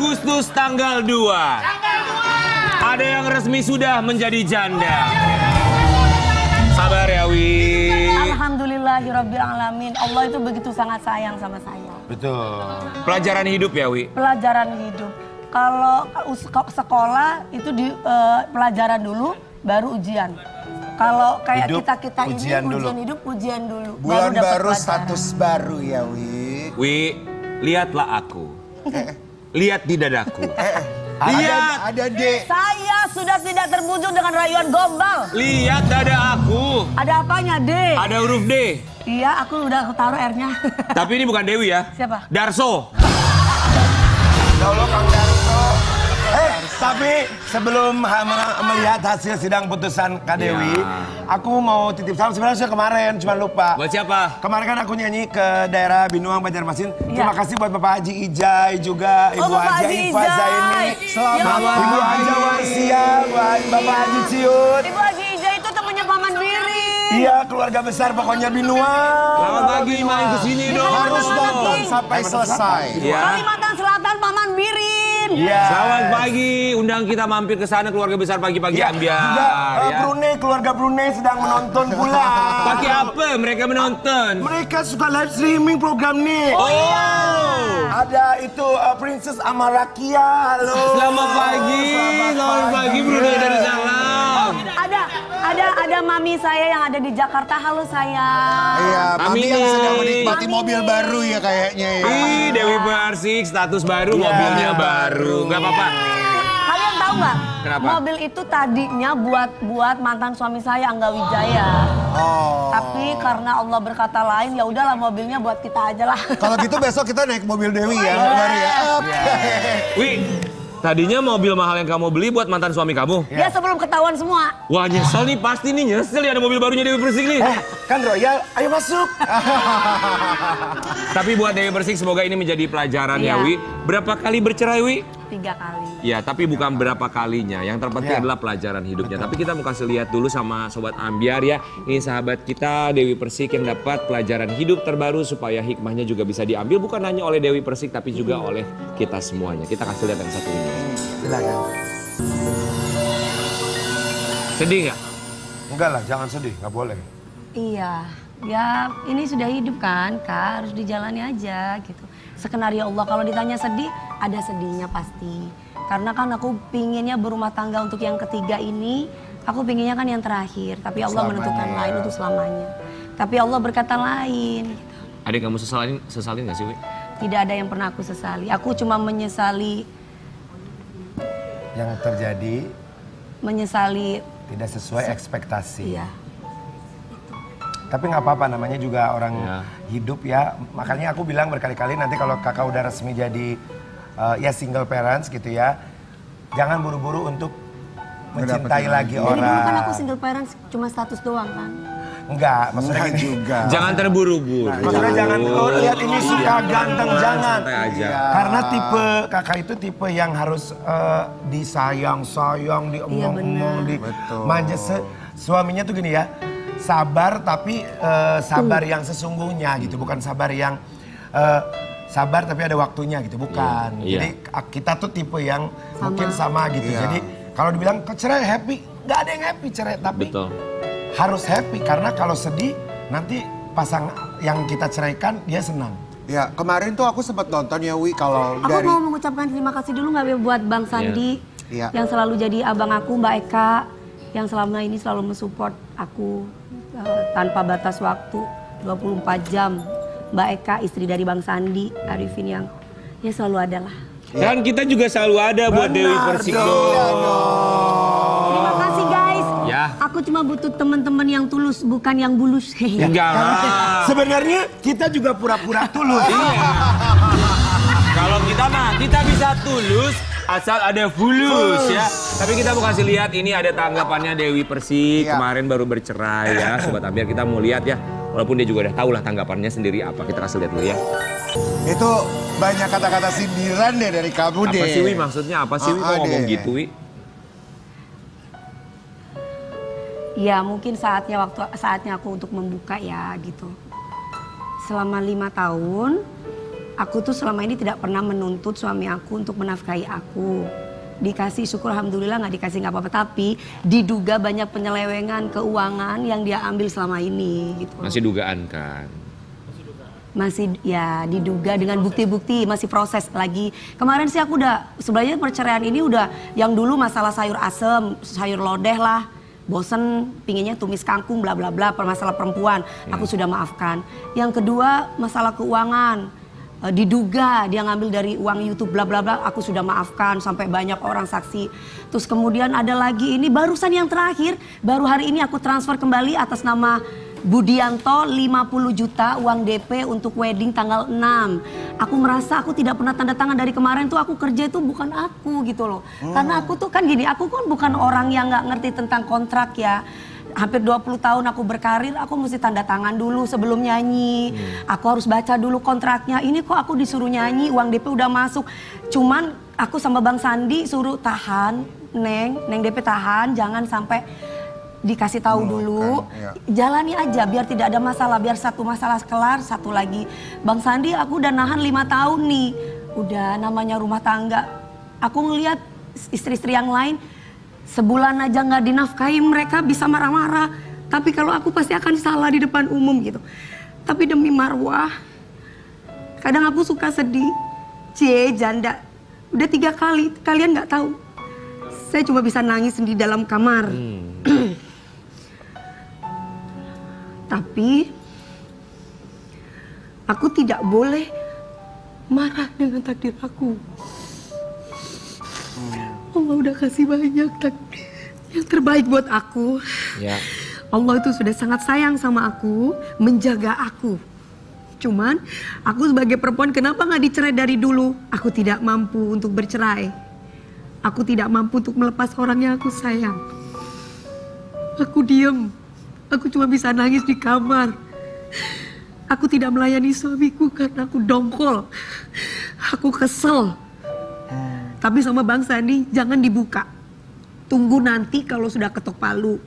Agustus tanggal 2. Ada yang resmi sudah menjadi janda. Sabar ya, Wi. Alhamdulillahirrabbilalamin. Allah itu begitu sangat sayang sama saya. Betul. Pelajaran hidup ya, Wi? Pelajaran hidup. Kalau sekolah itu di pelajaran dulu, baru ujian. Kalau kayak kita ini ujian hidup, ujian dulu. Bulan baru status baru ya, Wi. Wi, lihatlah aku. Lihat di dadaku. Lihat. Ada dek. Saya sudah tidak terbujuk dengan rayuan gombal. Lihat dada aku. Ada apanya, D? Ada huruf D. Iya, aku udah taruh R-nya. Tapi ini bukan Dewi ya. Siapa? Darso. Ya Allah, Kang Darso. Tapi sebelum melihat hasil sidang putusan Kak Dewi, aku mau titip salam. Sebenarnya saya kemarin cuma lupa. Buat siapa? Kemarin kan aku nyanyi ke daerah Binuang, Banjarmasin. Terima kasih buat Bapak Haji Ijai juga, Ibu Haji Ifa Zaini. Selamat Ibu Haji Warsia, Bapak Haji Ciut. Ibu Haji Ijai itu temannya Paman Biri. Iya, keluarga besar pokoknya Binuang. Selamat pagi, main kesini dong. Harus nonton sampai selesai. Kalimantan Selatan, Paman Birin. Iya. Selamat pagi, undang kita mampir ke sana keluarga besar pagi-pagi Ambiar. Juga Brunei, keluarga Brunei sedang menonton pula. Pakai apa mereka menonton? Mereka suka live streaming program nih. Oh iya. Ada itu Princess Amarakia. Halo. Selamat pagi Brunei Darussalam. Ada mami saya yang ada di Jakarta. Halo sayang. Iya, mami Amin. yang sedang menikmati mobil baru ya kayaknya ya. Ih, Dewi Persik status baru, mobilnya baru. Nggak apa-apa. Kalian tahu nggak? Kenapa? Mobil itu tadinya buat mantan suami saya Angga Wijaya. Oh. Tapi karena Allah berkata lain, ya udahlah mobilnya buat kita aja lah. Kalau gitu besok kita naik mobil Dewi ya, baru ya. Wi, tadinya mobil mahal yang kamu beli buat mantan suami kamu? Ya sebelum ketahuan semua. Wah nyesel nih, pasti nih nyesel ya ada mobil barunya Dewi Persik nih. Kan Royal, ayo masuk. Tapi buat Dewi Persik semoga ini menjadi pelajaran ya Iya. Wi. Berapa kali bercerai Wi? 3 kali. Ya, tapi bukan berapa kalinya. Yang terpenting adalah pelajaran hidupnya. Tapi kita mau kasih lihat dulu sama Sobat Ambiar ya. Ini sahabat kita Dewi Persik yang dapat pelajaran hidup terbaru supaya hikmahnya juga bisa diambil. Bukan hanya oleh Dewi Persik tapi juga oleh kita semuanya. Kita kasih lihat yang satu ini. Silakan. Sedih nggak? Enggak lah, jangan sedih, nggak boleh. Iya, ya ini sudah hidup kan, Kak, harus dijalani aja gitu. Skenario Allah, kalau ditanya sedih, ada sedihnya pasti. Karena kan aku pinginnya berumah tangga untuk yang ketiga ini, aku pinginnya kan yang terakhir. Tapi Allah menentukan lain untuk selamanya. Tapi Allah berkata lain. Gitu. Adik kamu sesalin nggak sih Wi? Tidak ada yang pernah aku sesali. Aku cuma menyesali Yang terjadi tidak sesuai ekspektasi. Iya. Tapi nggak apa-apa, namanya juga orang hidup ya. Makanya aku bilang berkali-kali nanti kalau kakak udah resmi jadi ya single parents gitu ya, jangan buru-buru untuk mencintai lagi Dari orang. dulu kan aku single parents cuma status doang kan. Enggak, maksudnya gini juga. Jangan terburu-buru. Maksudnya jangan, oh lihat ini suka ganteng, jangan. Santai aja. Karena tipe kakak itu tipe yang harus disayang-sayang, diomong-omong, dimanja. Suaminya tuh gini ya, sabar tapi sabar yang sesungguhnya gitu, bukan sabar yang sabar tapi ada waktunya gitu, bukan. Jadi kita tuh tipe yang mungkin sama gitu. Jadi kalau dibilang cerai happy, nggak ada yang happy cerai, tapi harus happy karena kalau sedih nanti pasang yang kita ceraikan dia senang. Ya kemarin tuh aku sempat nonton ya Wi, kalau Aku mau mengucapkan terima kasih dulu nggak buat Bang Sandi yang selalu jadi abang aku, Mbak Eka yang selama ini selalu mensupport aku tanpa batas waktu 24 jam. Mbak Eka istri dari Bang Sandi, Arifin yang ya selalu ada lah. Dan kita juga selalu ada buat Dewi Persik dong. Terima kasih guys. Ya. Aku cuma butuh teman-teman yang tulus, bukan yang bulus. Enggak lah. Sebenarnya kita juga pura-pura tulus. Iya. Kalau kita mah kita bisa tulus asal ada fulus ya. Tapi kita mau kasih lihat ini ada tanggapannya Dewi Persik kemarin baru bercerai ya. Sobat Ambiar kita mau lihat ya. Walaupun dia juga udah tahu lah tanggapannya sendiri apa. Kita kasih lihat dulu ya. itu banyak kata-kata sindiran deh dari kamu deh. Apa sih Wi maksudnya? Apa sih Wi kok ngomong gitu Wi? Ya mungkin saatnya aku untuk membuka ya gitu. Selama 5 tahun Aku tuh selama ini tidak pernah menuntut suami aku untuk menafkahi aku. Dikasih syukur alhamdulillah, nggak dikasih nggak apa-apa. Tapi diduga banyak penyelewengan keuangan yang dia ambil selama ini gitu. Masih dugaan kan? Masih ya diduga dengan bukti-bukti, masih proses lagi. Kemarin sih aku udah, sebenarnya perceraian ini udah yang dulu masalah sayur asem, sayur lodeh lah. Bosen, pinginnya tumis kangkung, bla bla bla, masalah perempuan. Aku sudah maafkan. Yang kedua masalah keuangan. Diduga dia ngambil dari uang YouTube bla bla bla, aku sudah maafkan sampai banyak orang saksi. Terus kemudian ada lagi ini barusan yang terakhir, baru hari ini aku transfer kembali atas nama Budianto 50 juta uang DP untuk wedding tanggal 6. Aku merasa aku tidak pernah tanda tangan dari kemarin tuh, aku kerja itu bukan aku gitu loh. Karena aku tuh kan gini, aku kan bukan orang yang nggak ngerti tentang kontrak ya. Hampir 20 tahun aku berkarir, aku mesti tanda tangan dulu sebelum nyanyi. Aku harus baca dulu kontraknya. Ini kok aku disuruh nyanyi, uang DP udah masuk. Cuman aku sama Bang Sandi suruh tahan, Neng DP tahan, jangan sampai dikasih tahu dulu. Jalani aja biar tidak ada masalah, biar satu masalah kelar, satu lagi. Bang Sandi aku udah nahan 5 tahun nih. Udah namanya rumah tangga. Aku ngelihat istri-istri yang lain sebulan aja nggak dinafkahi mereka bisa marah-marah. Tapi kalau aku pasti akan salah di depan umum gitu. Tapi demi marwah, kadang aku suka sedih. Janda. Udah 3 kali, kalian nggak tahu. Saya cuma bisa nangis di dalam kamar. Tapi aku tidak boleh marah dengan takdir aku. Allah udah kasih banyak takdir yang terbaik buat aku. Ya. Allah itu sudah sangat sayang sama aku, menjaga aku. Cuman aku sebagai perempuan kenapa nggak dicerai dari dulu? Aku tidak mampu untuk bercerai. Aku tidak mampu untuk melepas orang yang aku sayang. Aku diem. Aku cuma bisa nangis di kamar. Aku tidak melayani suamiku karena aku dongkol. Aku kesel. Tapi sama Bang Sandi jangan dibuka. Tunggu nanti kalau sudah ketok palu.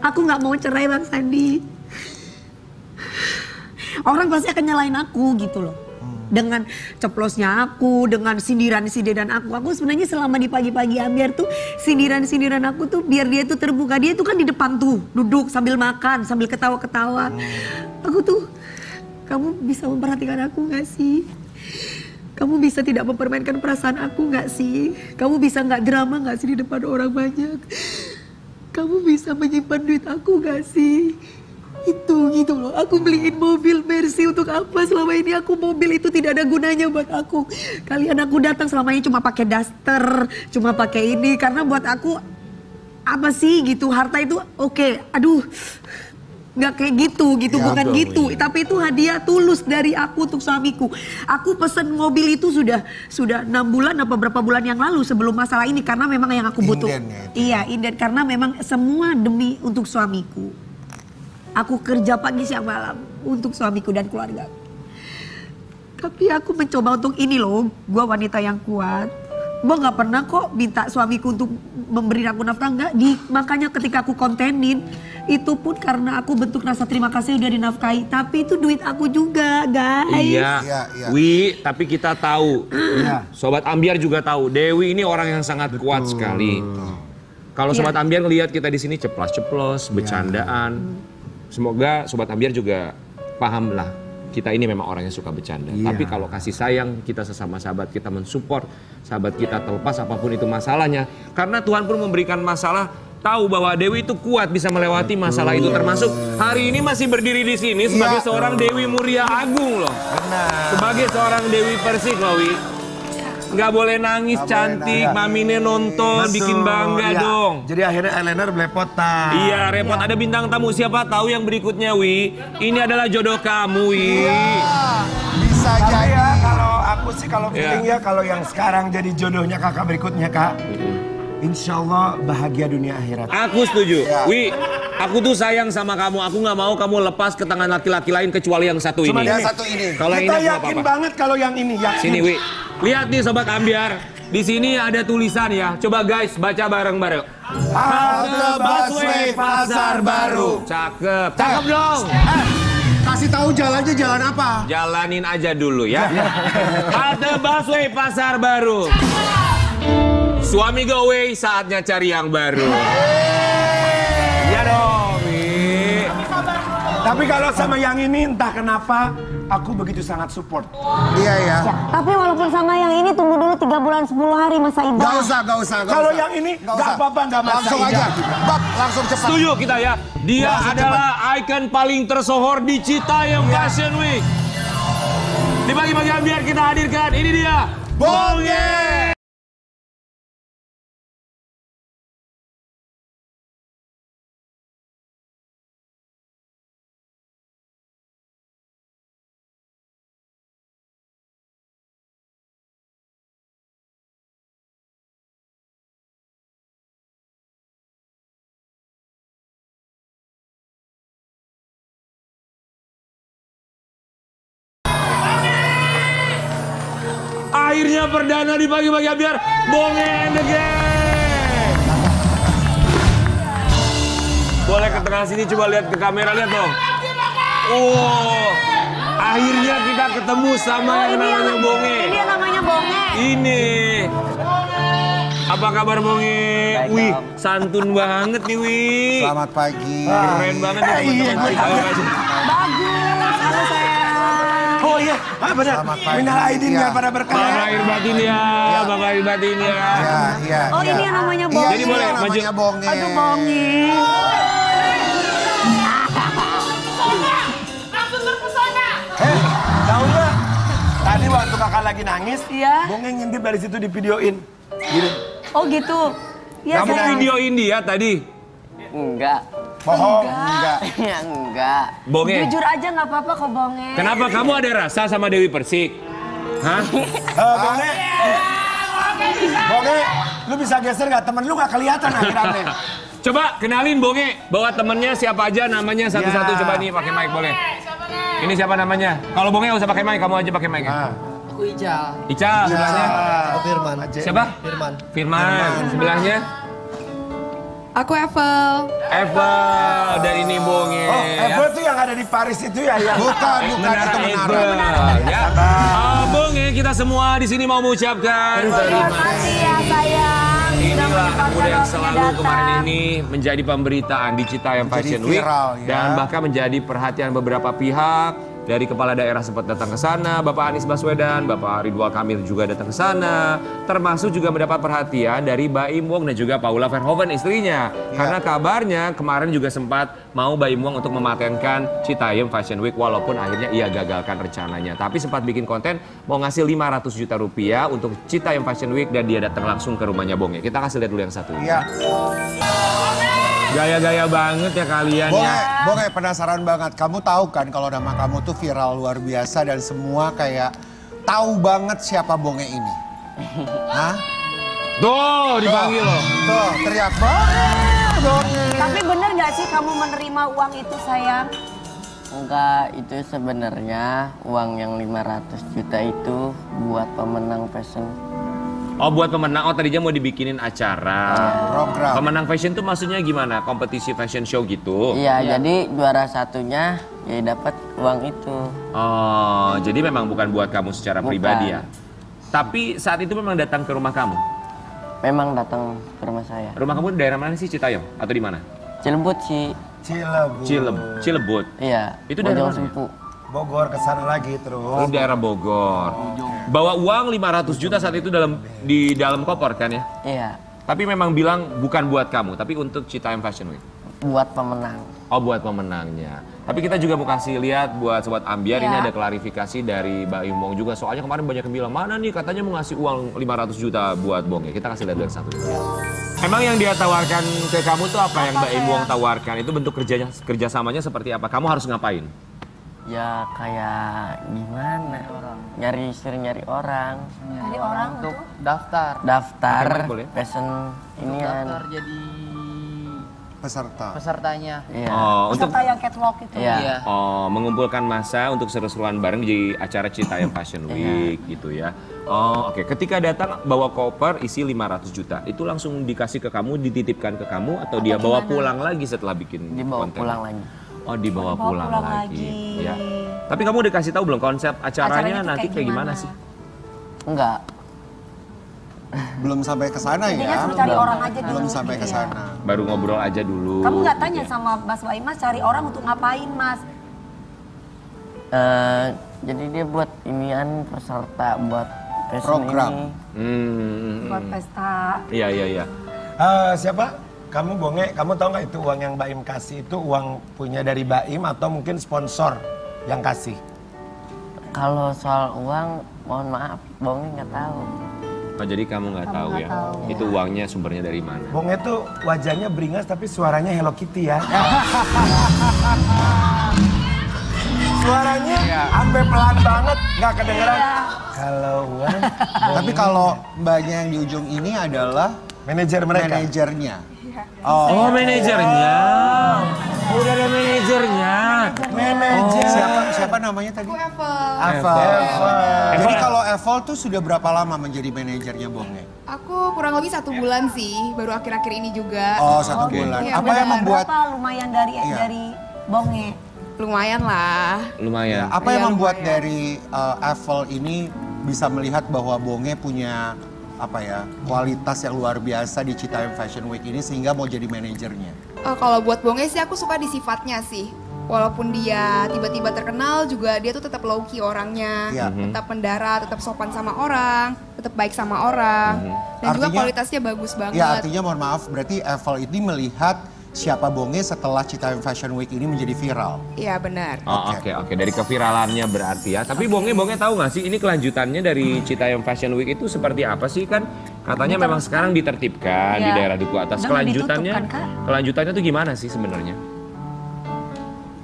Aku nggak mau cerai Bang Sandi. Orang pasti akan nyalain aku gitu loh. Dengan ceplosnya aku, dengan sindiran-sindiran aku. Aku sebenarnya selama di pagi-pagi Ambiar tuh sindiran-sindiran aku tuh biar dia tuh terbuka. Dia tuh kan di depan tuh duduk sambil makan, sambil ketawa-ketawa. Aku tuh, kamu bisa memperhatikan aku gak sih? Kamu bisa tidak mempermainkan perasaan aku gak sih? Kamu bisa gak drama gak sih di depan orang banyak? Kamu bisa menyimpan duit aku gak sih? Itu gitu loh. Aku beliin mobil Mercy untuk apa? Selama ini aku mobil itu tidak ada gunanya buat aku. Kalian aku datang selama ini cuma pakai daster, cuma pakai ini karena buat aku apa sih gitu, harta itu oke. Aduh. Nggak kayak gitu ya, bukan dong, gitu. Iya. Tapi itu hadiah tulus dari aku untuk suamiku. Aku pesen mobil itu sudah 6 bulan apa berapa bulan yang lalu sebelum masalah ini karena memang yang aku butuh. Iya, inden karena memang semua demi untuk suamiku. Aku kerja pagi siang malam untuk suamiku dan keluarga. Tapi aku mencoba untuk ini loh, gue wanita yang kuat. Gue nggak pernah kok minta suamiku untuk memberi aku nafkah, enggak. Makanya ketika aku kontenin, itu pun karena aku bentuk rasa terima kasih udah dinafkahi. Tapi itu duit aku juga guys. Iya. Wi, tapi kita tahu. Sobat Ambiar juga tahu. Dewi ini orang yang sangat kuat sekali. Kalau Sobat Ambiar ngelihat kita di sini ceplos-ceplos, bercandaan. Semoga Sobat Ambiar juga paham lah. Kita ini memang orang yang suka bercanda. Tapi kalau kasih sayang kita sesama sahabat, kita mensupport sahabat kita terlepas apapun itu masalahnya. Karena Tuhan pun memberikan masalah, tahu bahwa Dewi itu kuat bisa melewati masalah itu, termasuk hari ini masih berdiri di sini sebagai seorang Dewi Muria Agung loh. Benar. Sebagai seorang Dewi Persik loh, Wi. Nggak boleh nangis, cantik, mamine nonton, bikin bangga dong. Jadi akhirnya eyeliner belepotan. Iya, repot. Ada bintang tamu, siapa tahu yang berikutnya, Wi. Ini adalah jodoh kamu, Wi. Bisa Tapi jadi. ya kalau aku sih kalau feeling ya kalau yang sekarang jadi jodohnya kakak berikutnya kak. Insya Allah bahagia dunia akhirat. Aku setuju. Wi, aku tuh sayang sama kamu. Aku nggak mau kamu lepas ke tangan laki-laki lain kecuali yang satu ini. Yang satu ini. Kalau Kita ini aku yakin apa-apa. banget kalau yang ini yakin. Sini, Wi. Lihat nih Sobat Ambiar. Di sini ada tulisan ya. Coba guys baca bareng-bareng. Halte busway Pasar Baru. Cakep. Cakep dong. kasih tahu jalannya jalan apa? Jalanin aja dulu ya. Halte busway Pasar Baru. Suami go away, saatnya cari yang baru. Ya dong, Mi. Tapi kalau sama yang ini entah kenapa aku begitu sangat support. Iya ya. Ya, tapi walaupun sama yang ini tunggu dulu 3 bulan 10 hari masa idah. Gak usah. Kalau yang ini nggak apa-apa, nggak masalah. Langsung aja. Bab, langsung cepat. Setuju kita ya. Dia adalah ikon paling tersohor di Citayam Fashion Week. Dibagi-bagi biar kita hadirkan. Ini dia. Bonge. Akhirnya perdana di pagi-pagi biar Bonge and the Gang. Boleh ke tengah sini, coba lihat ke kamera, lihat dong. Oh, akhirnya kita ketemu sama yang namanya Bonge. Ini yang namanya Bonge. Ini. Apa kabar Bonge? Wih, santun banget nih Wih. Selamat pagi. Keren banget nih teman-teman Citayam Fashion. Bagus, halo sayang. Oh iya, benar. Selamat pagi. Minal aidin Iya. ya pada berkah. Bang lahir batin ya, Bang lahir batin ya. Iya. Oh ini yang namanya Bonge. Jadi boleh yang namanya maju. Bonge. Aduh Bonge. Tahu nggak? Tadi waktu kakak lagi nangis, Iya. Bonge ngintip dari situ di videoin. Gitu. Oh gitu. Iya Kamu sayang. videoin dia tadi. Enggak. Bohong. Enggak. Ya enggak. Bonge. Jujur aja nggak apa-apa kok Bonge. Kenapa kamu ada rasa sama Dewi Persik? Hah? Bonge. Bonge, lu bisa geser nggak? Temen lu nggak kelihatan akhir-akhir. Coba kenalin Bonge, bawa temennya siapa aja namanya satu-satu. Ya. Coba nih pakai mic boleh. Ini siapa namanya? Kalau Bonge nggak usah pakai mic, kamu aja pakai mic. Aku Ical. Ical sebelahnya. Firman. Siapa? Firman. Firman. Sebelahnya Aku Evel. Evel dan ini Bonge. Oh, Evo tuh yang ada di Paris itu ya? Yang... Bukan itu Menara menara. Eiffel. Ya. Bonge, kita semua di sini mau mengucapkan terima Makasih ya sayang. Inilah anak muda yang selalu datang. kemarin ini menjadi pemberitaan di Citayam Menjadi Fashion Week viral, ya. dan bahkan menjadi perhatian beberapa pihak. Dari kepala daerah sempat datang ke sana, Bapak Anies Baswedan, Bapak Ridwan Kamil juga datang ke sana. Termasuk juga mendapat perhatian dari Baim Wong dan juga Paula Verhoeven istrinya. Karena kabarnya kemarin juga sempat mau Baim Wong untuk mematenkan Citayam Fashion Week walaupun akhirnya ia gagalkan rencananya. Tapi sempat bikin konten mau ngasih 500 juta rupiah untuk Citayam Fashion Week dan dia datang langsung ke rumahnya Bonge. Kita kasih lihat dulu yang satu. Iya. Gaya-gaya banget ya kalian Bonge, ya. Bonge penasaran banget. Kamu tahu kan kalau nama kamu tuh viral luar biasa dan semua kayak tahu banget siapa Bonge ini. Hah? Tuh dipanggil loh. Tuh, teriak Bonge. Tapi bener nggak sih kamu menerima uang itu sayang? Enggak, itu sebenarnya uang yang 500 juta itu buat pemenang fashion. Oh buat pemenang, oh tadinya mau dibikinin acara. Program. Pemenang fashion tuh maksudnya gimana? Kompetisi fashion show gitu? Iya, jadi juara satunya ya dapat uang itu. Oh, jadi memang bukan buat kamu secara Bukan. pribadi ya? Tapi saat itu memang datang ke rumah kamu? Memang datang ke rumah saya. Rumah kamu di daerah mana sih, Citayam? Atau di mana? Cilebut sih. Cilebut. Iya. Itu daerah Bojong mana ya? Sempu. Bogor kesana lagi Oh, terus. daerah Bogor. Bawa uang 500 juta saat itu di dalam koper kan ya? Iya. Tapi memang bilang bukan buat kamu, tapi untuk Citayam Fashion Week. Buat pemenang. Oh buat pemenangnya. Tapi kita juga mau kasih lihat buat Sobat Ambiar, ini ada klarifikasi dari Mbak Imong juga. Soalnya kemarin banyak yang bilang, mana nih katanya mau ngasih uang 500 juta buat Bonge. Kita kasih lihat yang satu. Emang yang dia tawarkan ke kamu tuh apa yang Mbak Imong tawarkan? Itu bentuk kerjasamanya seperti apa? Kamu harus ngapain? Ya kayak gimana? Sering nyari orang. Dari orang Untuk daftar. Daftar Pakai mic boleh? fashion ini Daftar jadi Peserta. pesertanya. Iya. Oh, untuk peserta yang catwalk itu. Iya. mengumpulkan massa untuk seru-seruan bareng di acara Citayam Fashion Week gitu ya. Oh, oke. Ketika datang bawa koper isi 500 juta, itu langsung dikasih ke kamu, dititipkan ke kamu atau dia bawa pulang lagi setelah bikin Dibawa konten? pulang lagi. Oh, dibawa pulang lagi. Ya. lagi. Tapi kamu dikasih tahu belum konsep acaranya tuh nanti kayak gimana sih? Enggak. Belum sampai ke sana Intinya ya. suruh cari orang aja dulu. Belum sampai ke Iya. sana. Baru ngobrol aja dulu. Kamu nggak tanya sama Mas Baim, Mas cari orang untuk ngapain Mas? Jadi dia buat inian peserta buat fashion Program. ini. Buat pesta. Iya. Siapa? Kamu Bonge, kamu tahu nggak itu uang yang Baim kasih itu uang punya dari Baim atau mungkin sponsor yang kasih? Kalau soal uang, mohon maaf, Bonge nggak tahu. Oh, jadi kamu nggak tahu nggak ya? tahu. Itu uangnya sumbernya dari mana? Bonge tuh wajahnya beringas tapi suaranya Hello Kitty ya. Suaranya sampai pelan banget, nggak kedengeran. Kalau uang, Tapi kalau mbaknya yang di ujung ini adalah manajer mereka. manajernya. Oh, manajernya. Udah ada manajernya. Manajer. Siapa namanya tadi? Aku Evel. Evel. Jadi Evel. kalau Evel tuh sudah berapa lama menjadi manajernya Bonge? Aku kurang lebih 1 bulan sih, baru akhir-akhir ini juga. Oh, 1 bulan. Iya, Apa yang benar. membuat Berapa lumayan dari Iya. dari Bonge? Apa lah. Lumayan. apa yang Iya, membuat lumayan. dari Evel ini bisa melihat bahwa Bonge punya kualitas yang luar biasa di Citayam Fashion Week ini sehingga mau jadi manajernya? Kalau buat Bonge sih aku suka di sifatnya sih. Walaupun dia tiba-tiba terkenal juga dia tuh tetap low key orangnya. Iya. Tetap mendarat, tetap sopan sama orang, tetap baik sama orang. Dan juga Artinya- kualitasnya bagus banget. Ya artinya mohon maaf berarti Evel ini melihat siapa Bonge setelah Citayam Fashion Week ini menjadi viral. Iya benar. Oh, oke. Dari keviralannya berarti ya. Tapi Bonge tahu nggak sih ini kelanjutannya dari Citayam Fashion Week itu seperti apa sih kan? Katanya memang sekarang ditertibkan di Iya. daerah Duku Atas. Udah mau ditutup Kelanjutannya, kan, Kak? kelanjutannya tuh gimana sih sebenarnya?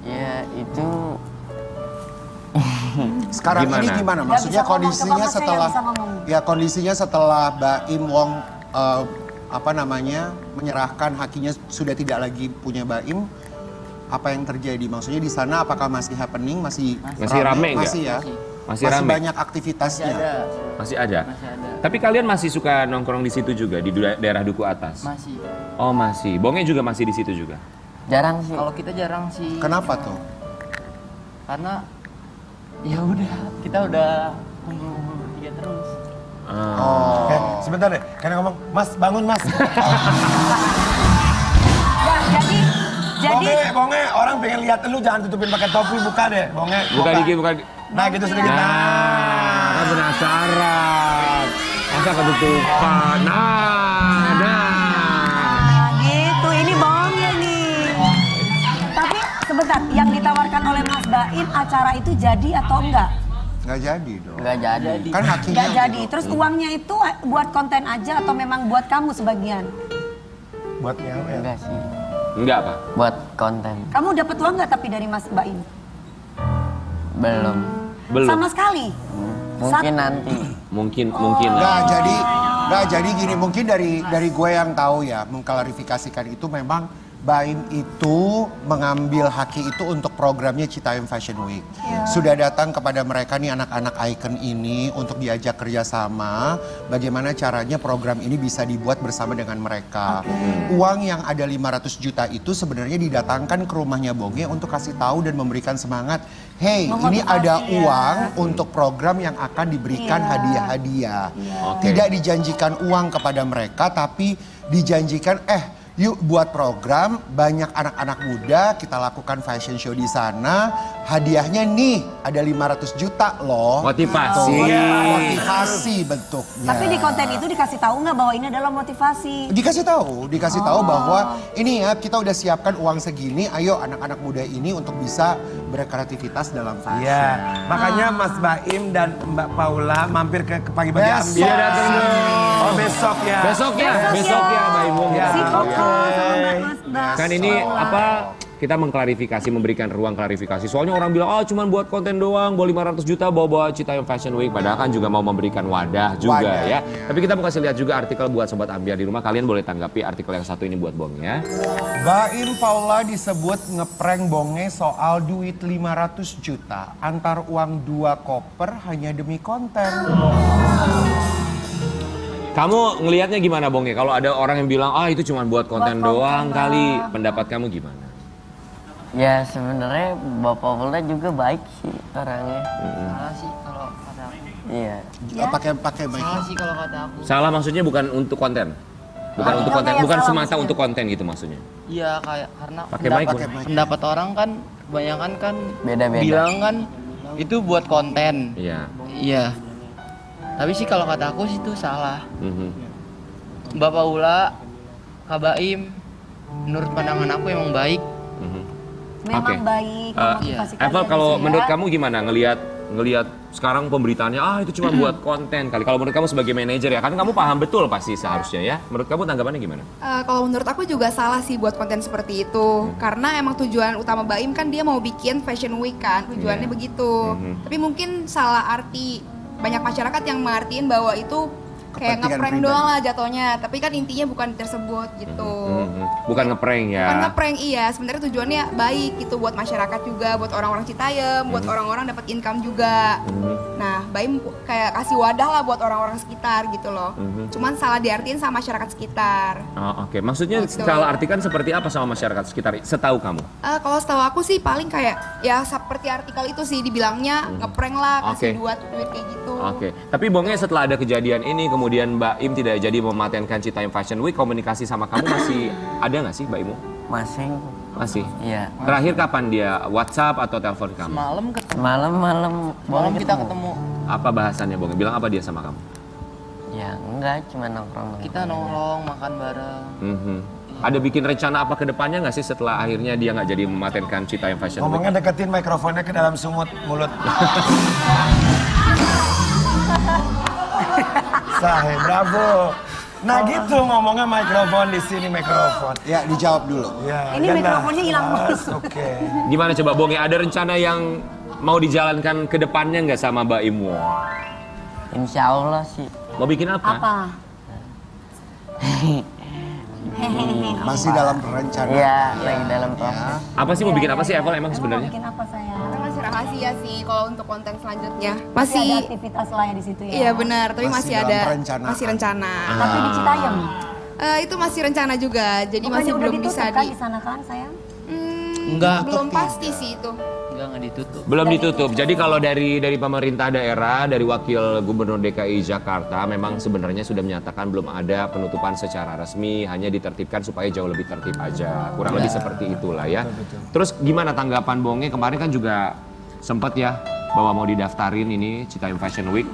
Ya itu Sekarang ini Gimana? gimana? Nggak Maksudnya bisa ngomong, kondisinya coba Mas saya setelah bisa ngomong. ya kondisinya setelah Baim Wong menyerahkan hakinya sudah tidak lagi punya Baim, apa yang terjadi? Maksudnya di sana apakah masih happening, masih rame nggak? Masih ya. Masih Masih rame? banyak aktivitasnya. Masih ada? masih ada. Tapi kalian masih suka nongkrong di situ juga di daerah Duku Atas? Masih. Oh masih. Bonge juga masih di situ juga. Jarang sih. Kalau kita jarang sih, Kenapa tuh? karena ya udah kita udah kumpul-kumpul bertiga terus. Oh. Sebentar deh, karena ngomong, Mas bangun Mas. Ya, jadi Bonge, orang pengen lihat lu jangan tutupin pakai topi, buka deh, Bonge. Buka dikit, buka. Nah gitu sedikit. Nah, kan penasaran. Masa ketutupan? Nah, gitu, ini Bonge nih. Tapi sebentar, yang ditawarkan oleh Mas Baim acara itu jadi atau enggak? Nggak jadi dong. Nggak jadi. Kan hakinya Enggak jadi. gitu. Terus uangnya itu buat konten aja atau memang buat kamu sebagian? Buat nyawa ya. Enggak sih. Enggak, Pak. Buat konten. Kamu dapat uang nggak tapi dari Mas Baim? Belum. Belum. Sama sekali? Mungkin nanti. Mungkin Nggak jadi gini, mungkin dari gue yang tahu ya, mengklarifikasikan itu memang Baim itu mengambil haki itu untuk programnya Citayam Fashion Week. Sudah datang kepada mereka nih anak-anak icon ini untuk diajak kerjasama bagaimana caranya program ini bisa dibuat bersama dengan mereka. Uang yang ada 500 juta itu sebenarnya didatangkan ke rumahnya Bonge untuk kasih tahu dan memberikan semangat. Hey, ini ada Memotivasi, ya. uang untuk program yang akan diberikan Iya. hadiah-hadiah. Oke. Tidak dijanjikan uang kepada mereka, tapi dijanjikan yuk buat program, banyak anak-anak muda, kita lakukan fashion show di sana. Hadiahnya nih, ada 500 juta loh. Motivasi. Tuh, motivasi bentuknya. Tapi di konten itu dikasih tahu nggak bahwa ini adalah motivasi? Dikasih tahu bahwa ini ya kita udah siapkan uang segini, ayo anak-anak muda ini untuk bisa berkreativitas dalam fashion. Iya, makanya Mas Baim dan Mbak Paula mampir ke pagi-pagi Besok. ambil. Iya, datang dong. Oh besok ya. Besok ya, Mbak Ibu. Ya. Si Koko sama Oke. Mas Bas. Kan ini apa? Kita mengklarifikasi, memberikan ruang klarifikasi. Soalnya orang bilang, cuman buat konten doang, bawa 500 juta, bawa Citayam Fashion Week. Padahal kan juga mau memberikan wadah juga Wadah, ya. iya. Tapi kita mau kasih lihat juga artikel buat Sobat Ambiar di rumah. Kalian boleh tanggapi artikel yang satu ini buat Bong ya. Baim Paula disebut ngeprank Bonge soal duit 500 juta. Antar uang 2 koper hanya demi konten. Kamu ngelihatnya gimana Bong ya? Kalau ada orang yang bilang, itu cuma buat konten doang kali. Pendapat kamu gimana? Ya sebenarnya Bapak Polda juga baik sih orangnya. Salah sih kalau kata aku. Iya. Pakai mic. Salah sih kalau kata aku. Salah maksudnya bukan untuk konten. Bukan untuk konten, bukan semata untuk konten gitu maksudnya. Iya kayak karena Pakai mic, pendapat orang kan kebanyakan kan Beda-beda. bilang kan itu buat konten. Iya. Iya. Tapi sih kalau kata aku sih itu salah. Mhm. Bapak Ula, Kak Baim, menurut pandangan aku emang baik. Mhm. Memang Oke. baik iya. memotivasi Evel, kalian kalau sih ya. menurut kamu gimana ngelihat sekarang pemberitaannya itu cuma buat konten kali. Kalau menurut kamu sebagai manajer ya, kan kamu paham betul pasti seharusnya ya. Menurut kamu tanggapannya gimana? Kalau menurut aku juga salah sih buat konten seperti itu. Karena emang tujuan utama Baim kan dia mau bikin Fashion Week kan, tujuannya begitu. Tapi mungkin salah arti. Banyak masyarakat yang mengartiin bahwa itu kayak Kepentingan ngeprank pribadi. doang lah jatuhnya. Tapi kan intinya bukan tersebut gitu. Bukan ngeprank ya. Bukan ngeprank, iya. Sebenarnya tujuannya baik gitu buat masyarakat juga, buat orang-orang Citayam, buat orang-orang dapat income juga. Nah, Baim kayak kasih wadah lah buat orang-orang sekitar gitu loh. Cuman salah diartiin sama masyarakat sekitar. Oh, oke. Maksudnya Gitu. salah artikan seperti apa sama masyarakat sekitar? Setahu kamu? Kalau setahu aku sih paling kayak ya seperti artikel itu sih dibilangnya ngeprank lah, kasih duit kayak gitu. Oke. Tapi Bonge setelah ada kejadian ini, kemudian Mbak Im tidak jadi mematenkan Citayam Fashion Week, komunikasi sama kamu masih ada nggak sih Mbak Imu? Masing. Masih. Iya. Terakhir kapan dia WhatsApp atau telepon kamu? Malam ketemu. Malam Kita ketemu. Apa bahasannya Bonge? Bilang apa dia sama kamu? Ya enggak, cuma nongkrong. Kita nongkrong, makan bareng. Ada bikin rencana apa ke depannya nggak sih setelah akhirnya dia nggak jadi mematenkan Citayam Fashion Week? Ngomongnya deketin mikrofonnya ke dalam sumut mulut. Sahih, bravo. Nah gitu ngomongnya mikrofon di sini mikrofon. Ya, dijawab dulu. Ya, Ini kan mikrofonnya dah. hilang Jelas, masuk. Oke. Gimana coba Bonge? Ada rencana yang mau dijalankan ke depannya nggak sama Mbak Imu? Insya Allah sih. Mau bikin apa? Apa? Masih dalam rencana. Iya, lagi dalam proses. Apa sih mau bikin apa sih Evel emang sebenarnya? Bikin apa sayang? Karena masih rahasia sih kalau untuk konten selanjutnya. Masih ada aktivitas lain di situ ya? Iya benar, tapi Masih masih dalam ada perencanaan. masih rencana. Tapi di Citayam? Itu masih rencana juga, jadi Bukannya masih udah belum ditutup bisa kan di sana kan sayang? Enggak. Belum pasti sih itu. Enggak ditutup. Belum ditutup. Jadi kalau dari pemerintah daerah, dari Wakil Gubernur DKI Jakarta, memang sebenarnya sudah menyatakan belum ada penutupan secara resmi, hanya ditertibkan supaya jauh lebih tertib aja. Kurang lebih seperti itulah ya. Terus gimana tanggapan Bonge? Kemarin kan juga sempat ya bahwa mau didaftarin ini Citayam Fashion Week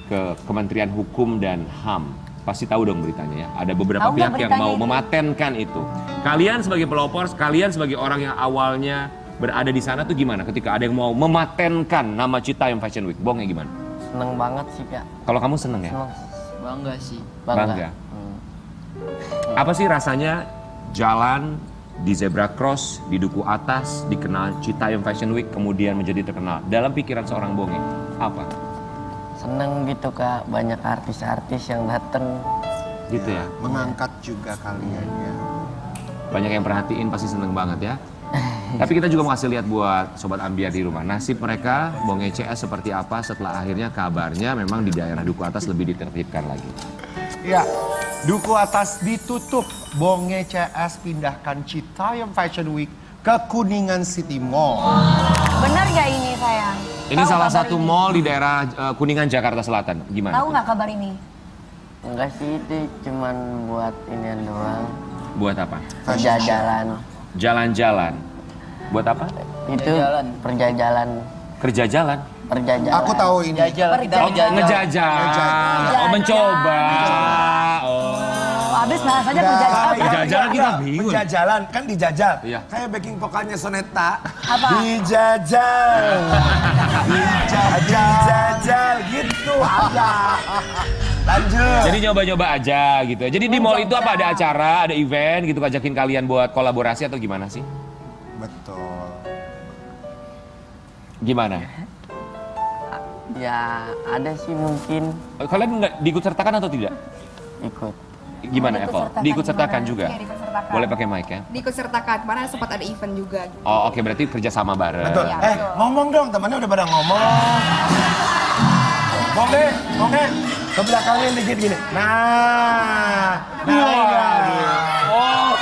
ke Kementerian Hukum dan HAM. Pasti tahu dong beritanya ya. Ada beberapa Tahu nggak pihak yang beritanya mau itu? mematenkan itu. Kalian sebagai pelopor, kalian sebagai orang yang awalnya berada di sana tuh gimana ketika ada yang mau mematenkan nama Citayam Fashion Week? Bonge gimana? Seneng banget sih Kak. Kalau kamu seneng ya? Seneng. Bangga sih. Bangga. Apa sih rasanya jalan di zebra cross, di Duku Atas, dikenal Citayam Fashion Week, kemudian menjadi terkenal? Dalam pikiran seorang Bonge, apa? Seneng gitu Kak, banyak artis-artis yang dateng. Gitu ya? Mengangkat juga kalian ya. Banyak yang perhatiin, pasti seneng banget ya. Tapi kita juga mau kasih lihat buat Sobat Ambiar di rumah. Nasib mereka, Bonge CS seperti apa setelah akhirnya kabarnya memang di daerah Duku Atas lebih ditertibkan lagi. Ya, Duku Atas ditutup. Bonge CS pindahkan Citayam Fashion Week ke Kuningan City Mall. Benar gak ini sayang? Ini Tahu salah kabar satu ini? mall di daerah Kuningan, Jakarta Selatan. Gimana? Tahu nggak kabar ini? Enggak sih, itu cuman buat inian doang. Buat apa? Perjajalan. Jalan-jalan. Buat apa? Itu perjajalan. Kerja jalan. Perjajalan. Aku tahu ini. Jajal, kita jajal. Ngejajal. Oh, mencoba. Oh. Habis bahasanya Nggak, perjajalan. Penjajalan kita bingung. Penjajalan kan dijajal. Iya. Kayak backing vokalnya Soneta. Apa? Dijajal. Dijajal gitu ada. Lanjut. Jadi nyoba-nyoba aja gitu. Jadi di mall itu apa ada acara, ada event gitu ngajakin kalian buat kolaborasi atau gimana sih? Betul. Gimana? Ya ada sih mungkin Kalian nggak diikut sertakan atau tidak? ikut. Gimana Diikut Evel? sertakan Diikut sertakan gimana? juga? Iya, diikut sertakan. Boleh pakai mic ya? Diikut sertakan, kemarin sempat ada event juga. Gitu. Oh oke, berarti kerja sama bareng. Betul. Iya, Eh, betul. ngomong dong, temannya udah pada ngomong. Bonge, ke belakangin dikit gini. Nah, Oh.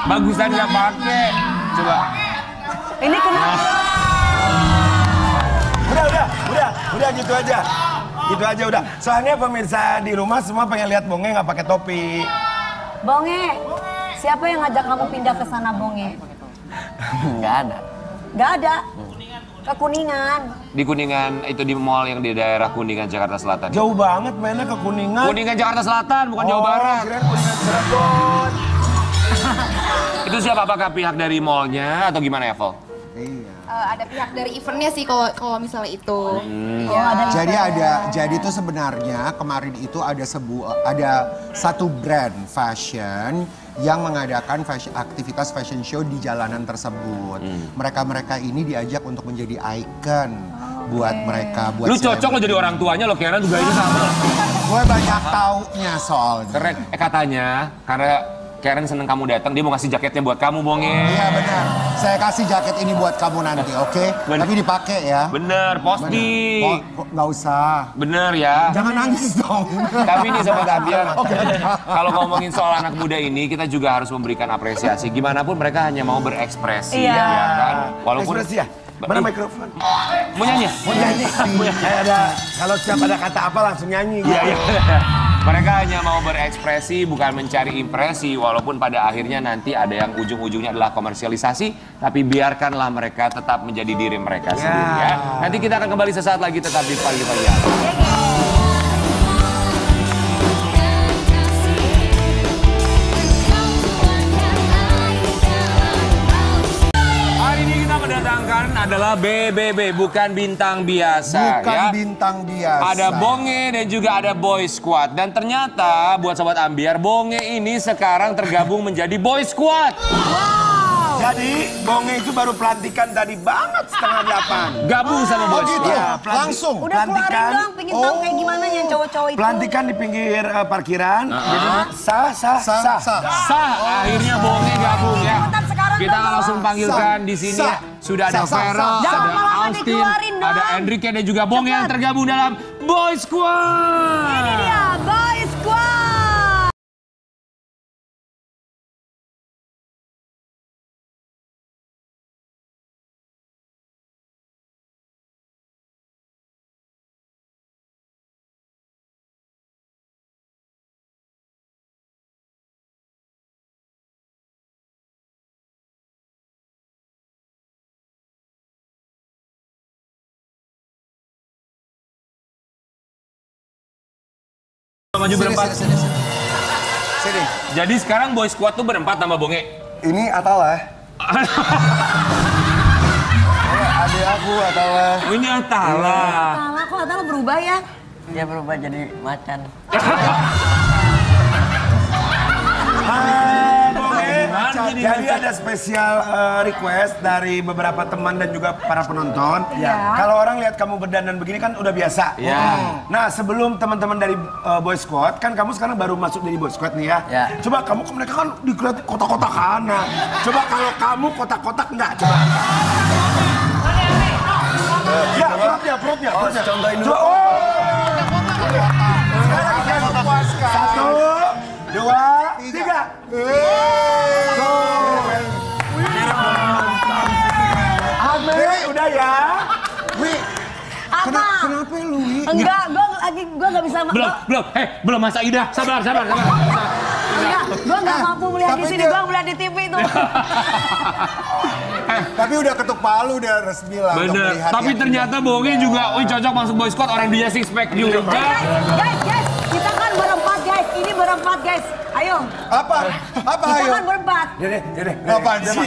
Bagusan nggak pakai. Coba. Ini kenapa? Udah gitu aja. Gitu aja udah. Soalnya pemirsa di rumah semua pengen lihat Bonge nggak pakai topi. Bonge, siapa yang ngajak kamu pindah ke sana, Bonge? Nggak ada. Nggak ada. Ke Kuningan. Di Kuningan, itu di mall yang di daerah Kuningan, Jakarta Selatan. Jauh banget mainnya ke Kuningan. Kuningan Jakarta Selatan, bukan Jawa Barat. Kirain Kuningan Cirebon. Itu siapa? Apakah pihak dari mallnya atau gimana, Evel? Iya. Ada pihak dari eventnya sih kalau misalnya itu. Jadi tuh sebenarnya kemarin itu ada satu brand fashion yang mengadakan aktivitas fashion show di jalanan tersebut. Mereka ini diajak untuk menjadi ikon buat mereka. Buat Lu cocok lo jadi orang tuanya lo, Karen juga ini sama. Gue banyak taunya soalnya. Keren. Katanya karena Karen seneng kamu datang, dia mau ngasih jaketnya buat kamu, Bonge. Iya benar. Saya kasih jaket ini buat kamu nanti, oke? Tapi dipakai ya. Bener, posting. Nggak usah. Bener ya. Jangan nangis dong. Tapi nih Sobat Ambiar, kalau ngomongin soal anak muda ini, kita juga harus memberikan apresiasi. Gimana pun mereka hanya mau berekspresi, Iya. ya kan? Walaupun Ekspresi ya? Mana mikrofon? mau nyanyi? Mau nyanyi. Kalau setiap ada kata apa langsung nyanyi gitu. Iya. Mereka hanya mau berekspresi, bukan mencari impresi. Walaupun pada akhirnya nanti ada yang ujung-ujungnya adalah komersialisasi, tapi biarkanlah mereka tetap menjadi diri mereka sendiri ya. Nanti kita akan kembali sesaat lagi, tetap di Pagi-Pagi Hari. Hari ini kita mendatangkan adalah BBB, bukan bintang biasa. Bukan ya. bintang biasa. Ada Bonge dan juga ada Boy Squad. Dan ternyata buat Sobat Ambiar, Bonge ini sekarang tergabung menjadi Boy Squad. Jadi Bonge itu baru pelantikan tadi banget 7:30. Gabung sama Boy gitu. Squad. Iya, Langsung. Udah keluarin dong, pengen tahu kayak gimana yang cowok-cowok itu. Pelantikan di pinggir parkiran. Jadi sah. Sah, akhirnya Bonge gabung ya. Cepetan sekarang Kita dong. langsung panggilkan di sini. Sah. Sudah ada Sah. Vero, Jangan ada malah Austin, dikeluarin dong. ada Enrique dan juga Bonge yang tergabung dalam Boy Squad. Ini dia, Boy Squad. Maju berempat. Sini. Jadi sekarang Boy Squad tuh berempat sama Bonge. Ini Atala. Adik aku Atala. Oh ini Atala. Atala, kok Atala berubah ya? Dia berubah jadi macan. Bonge, jadi ada spesial request dari beberapa teman dan juga para penonton. Kalau orang lihat kamu berdandan begini kan udah biasa. Nah sebelum teman-teman dari Boy Squad, kan kamu sekarang baru masuk dari Boy Squad nih ya. Coba kamu ke mereka kan dikelihat kotak-kotakan. Nah, coba kalau kamu kotak-kotak enggak? Coba. Ya perutnya. Contohin dulu. Satu, dua, tiga. Udah ya. Apa? Kenapa lu, Wi? Enggak, gue gak bisa. Belum Mas Aida. Sabar. Enggak, gue gak mampu melihat di tapi sini, dia- gue melihat di TV itu. Tapi udah ketuk palu udah resmi lah untuk Bener. melihat Tapi yang ternyata Bonge juga, cocok masuk Boy Squad, orang dia six pack juga. Guys, kita kan berempat guys, ini berempat guys. Ayo, Apa kita ayo? kan berempat. Apaan sih?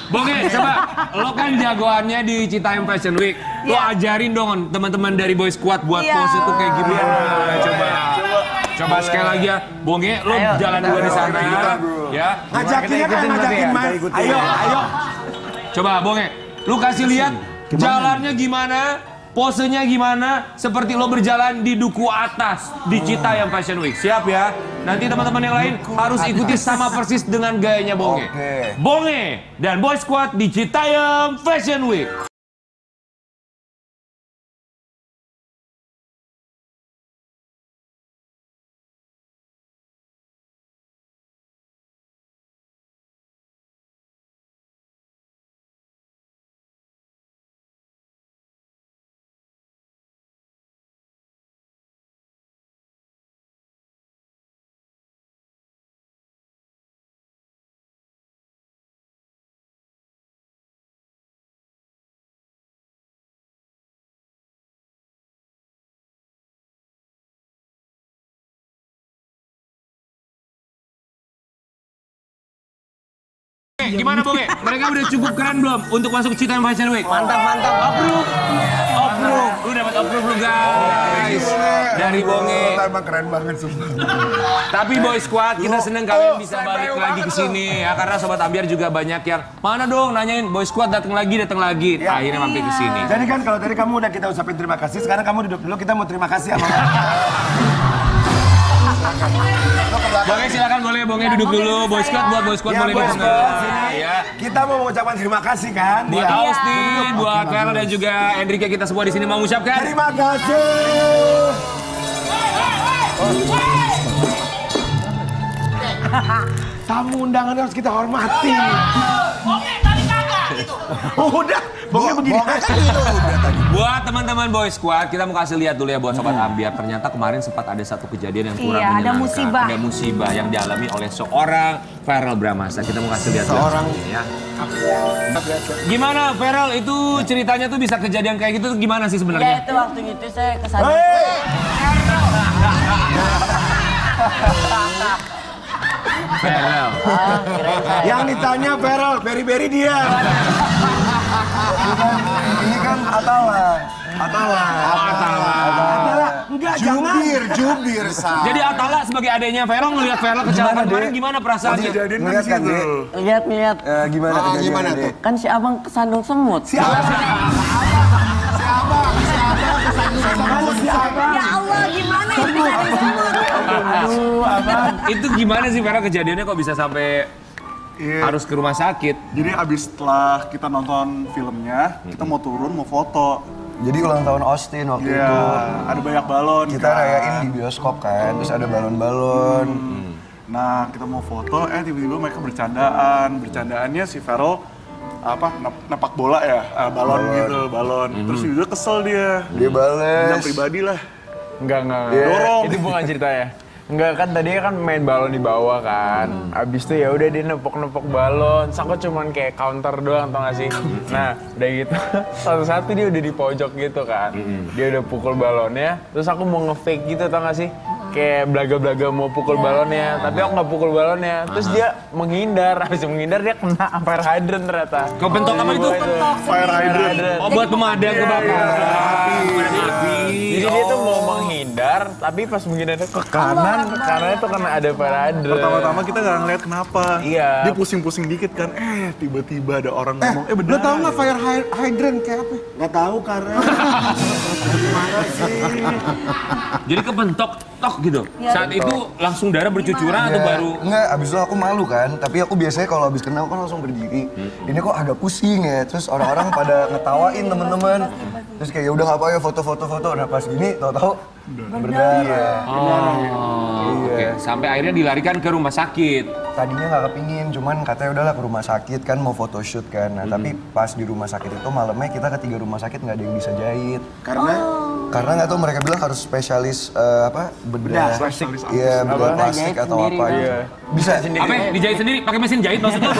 Bonge, coba lo kan jagoannya di Citaim Fashion Week. Lo ajarin dong teman-teman dari Boy Squad buat Iya. pose itu kayak gimana. Coba sekali lagi ya. Bonge, lo jalan dulu di sana. Ya. Ngajakin man. Ayo. Coba Bonge, lu kasih lihat jalannya gimana, posenya gimana, seperti lo berjalan di duku atas di Citaim Fashion Week. Siap ya? Nanti teman-teman yang lain harus ikuti sama persis dengan gayanya Bonge. Bonge dan Boy Squad di Citaim Fashion Week. Gimana Bonge? Mereka udah cukup keren belum untuk masuk Citaim Fashion Week? Mantap, mantap. Approve. Approve. Lu dapat approve lu guys. Dari Bonge. Emang keren banget sumpah. Tapi Boy Squad, kita seneng kalian bisa balik lagi ke sini ya, karena Sobat Ambiar juga banyak yang mana dong nanyain Boy Squad datang lagi. Akhirnya mampir ke sini. Jadi kan kalau tadi kamu udah kita ucapin terima kasih, sekarang kamu duduk dulu, kita mau terima kasih sama Bonge silakan, boleh Bonge duduk dulu. Boy Squad buat Boy Squad boleh di tengah. Ya. Kita mau mengucapkan terima kasih kan. Buat Austin, buat Clara dan juga Enrique, kita semua di sini mau mengucapkan Terima kasih. Tamu undangan harus kita hormati. Bonge tadi kagak gitu. Udah, Bonge begini aja. Buat teman-teman Boy Squad, kita mau kasih lihat dulu ya buat Sobat Ambiar. Ternyata kemarin sempat ada satu kejadian yang kurang Iya, ada menyenangkan. musibah. Ada musibah yang dialami oleh seorang Farel Bramasta. Kita mau kasih lihat Seorang ya. Gimana Farel, itu ceritanya tuh bisa kejadian kayak gitu tuh gimana sih Ya sebenarnya? itu waktu itu saya kesana. Farel. Yang ditanya Farel, beri-beri dia. Ini kan Atala. Enggak, jangan. Jubir, Sa. Jadi Atala sebagai adanya Farel ngelihat Farel kecelakaan kemarin gimana perasaannya? Ngeliat kan, Dek? Lihat. Gimana kejadiannya, Gimana Dek? tuh? Kan si abang kesandung semut. Ya Allah, gimana ini? Aduh, itu gimana sih Farel kejadiannya kok bisa sampai harus ke rumah sakit? Jadi abis setelah kita nonton filmnya, kita mau turun, mau foto. Jadi ulang tahun Austin waktu Iya, itu. ada banyak balon. Kita rayain di bioskop kan, terus ada balon-balon. Nah, kita mau foto, tiba-tiba mereka bercandaannya si Farel nepak bola ya, balon. Terus dia kesel dia. Dia bales. Dendam pribadi lah. Enggak. Dorong. Itu bukan ceritanya. Enggak, kan tadinya kan main balon di bawah kan. Abis itu ya udah dia nepok-nepok balon. Terus aku cuman kayak counter doang, tau gak sih? Nah, udah gitu satu-satu dia udah di pojok gitu kan. Dia udah pukul balonnya. Terus aku mau nge-fake gitu, tau gak sih? Kayak belaga-belaga mau pukul balonnya, tapi aku nggak pukul balonnya. Terus dia menghindar, habis menghindar dia kena fire hydrant ternyata. Kebentok apa itu? Fire hydrant. Oh, buat pemadam kebakaran. Jadi dia tuh mau menghindar, tapi pas menghindarnya ke kanan, karena itu kena ada fire hydrant. Pertama-tama kita nggak ngeliat kenapa. Iya. Dia pusing-pusing dikit kan, tiba-tiba ada orang ngomong, Lo bener. tau nggak fire hydrant kayak apa? Nggak tahu karena. Gimana sih? Jadi kebentok tok gitu. Saat itu langsung darah bercucuran atau baru? Enggak, abis itu aku malu kan. Tapi aku biasanya kalau abis kena aku kan langsung berdiri. Ini kok agak pusing ya. Terus orang-orang pada ngetawain temen-temen. Terus kayak ya udah nggak apa-apa ya foto-foto. Nah pas gini tahu-tahu berdarah. Oke. Sampai akhirnya dilarikan ke rumah sakit. Tadinya nggak kepingin, cuman katanya udahlah ke rumah sakit kan mau photoshoot kan. Nah tapi pas di rumah sakit itu malamnya kita ke 3 rumah sakit nggak ada yang bisa jahit. Karena nggak tahu mereka bilang harus spesialis bedah Plastik. iya bedah plastik Jahit atau sendiri, apa Bang. gitu. Bisa Apa? Dijahit sendiri? Pakai mesin jahit maksudnya?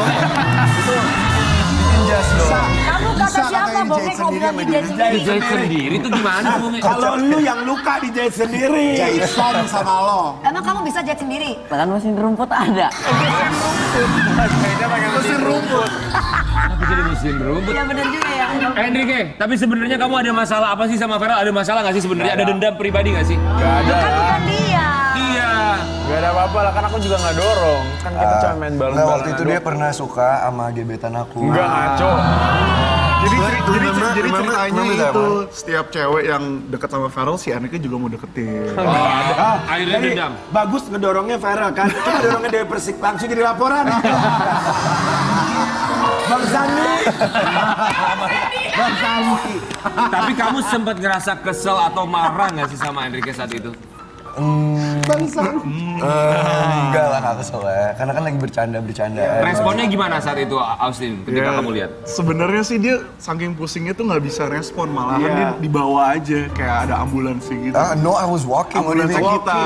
jas dong. Kamu kata siapa, Bonge, kau bilang dijahit sendiri? Dijahit sendiri itu gimana, Bonge? Kalau lu yang luka dijahit sendiri. Jason sama lo. Emang kamu bisa jahit sendiri? Kan mesin rumput ada. Mesin rumput. Tapi jadi mesin rumput. Iya benar juga ya. Enrique, tapi sebenarnya kamu ada masalah apa sih sama Farel? Ada masalah nggak sih sebenarnya? Ada dendam pribadi nggak sih? Gak ada. Kan bukan dia. Iya. Gak ada apa-apa lah, kan aku juga nggak dorong. Kan kita cuma main Nah balon-balon. waktu itu dia pernah suka sama gebetan aku. Enggak ngaco. Jadi Remember ceritanya that itu one? setiap cewek yang dekat sama Farel, si Anaknya juga mau deketin. Akhirnya Jadi, dendam. bagus ngedorongnya Farel kan. Coba dorongnya Dewi Persik langsung jadi laporan. Bang Sandi. Bang Sandi. Tapi kamu sempat ngerasa kesel atau marah nggak sih sama Enrique saat itu? Enggak lah, nggak kesel ya. Karena kan lagi bercanda-bercanda. Responnya gimana saat itu, Austin, ketika Ya, kamu lihat? sebenarnya sih dia saking pusingnya tuh nggak bisa respon, malahan dia dibawa aja kayak ada ambulansi gitu. No, I was walking. What do you Ambulans think? kita.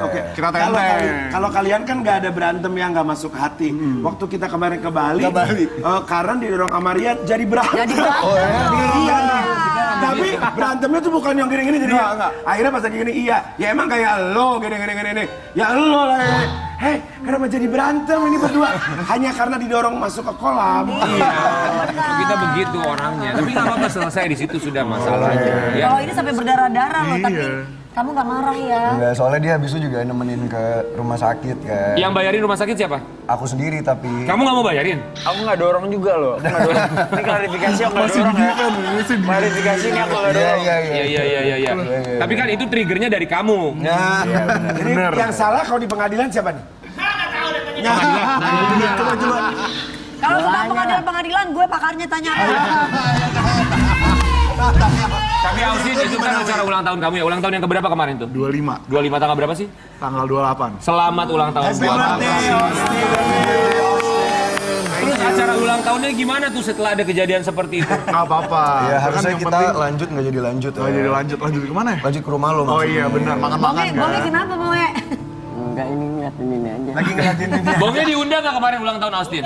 Oke. Kita tenteng. Kalau kalian kan nggak ada berantem yang nggak masuk hati. Waktu kita kemarin ke Bali, Karan didorong sama Ria jadi berantem. Oh ya? Tapi berantemnya tuh bukan yang gini-gini jadi. Akhirnya pas lagi gini, iya. Ya emang kayak lo gini. Ya lo lah. hei kenapa jadi berantem ini berdua? Hanya karena didorong masuk ke kolam. Iya, kita begitu orangnya. Tapi nggak apa-apa, selesai di situ sudah masalahnya. Ya. Kalau ini sampai berdarah-darah loh, tapi kamu nggak marah ya? Enggak, soalnya dia habis itu juga nemenin ke rumah sakit kan. Yang bayarin rumah sakit siapa? Aku sendiri tapi. Kamu nggak mau bayarin? Aku nggak dorong juga loh. Aku nggak dorong. Ini klarifikasi aku nggak dorong ya. Klarifikasi ini aku nggak dorong. Iya. Tapi kan itu triggernya dari kamu. Nah, jadi yang salah kalau di pengadilan siapa nih? Coba. Kalau tentang pengadilan, gue pakarnya tanya. Tapi Austin, itu kan acara ulang tahun kamu ya? Ulang tahun yang keberapa kemarin tuh? 25. 25 tanggal berapa sih? Tanggal 28. Selamat ulang tahun buat kamu. Terus acara ulang tahunnya gimana tuh setelah ada kejadian seperti itu? Nggak apa-apa. Ya harusnya kita lanjut nggak jadi lanjut. Nggak jadi lanjut kemana ya? Lanjut ke rumah lo. Oh iya benar, makan-makan kan. Bonge kenapa Bonge? Enggak, ini ngeliatin ini aja. Lagi ngeliatin ini. Bonge diundang nggak kemarin ulang tahun Austin?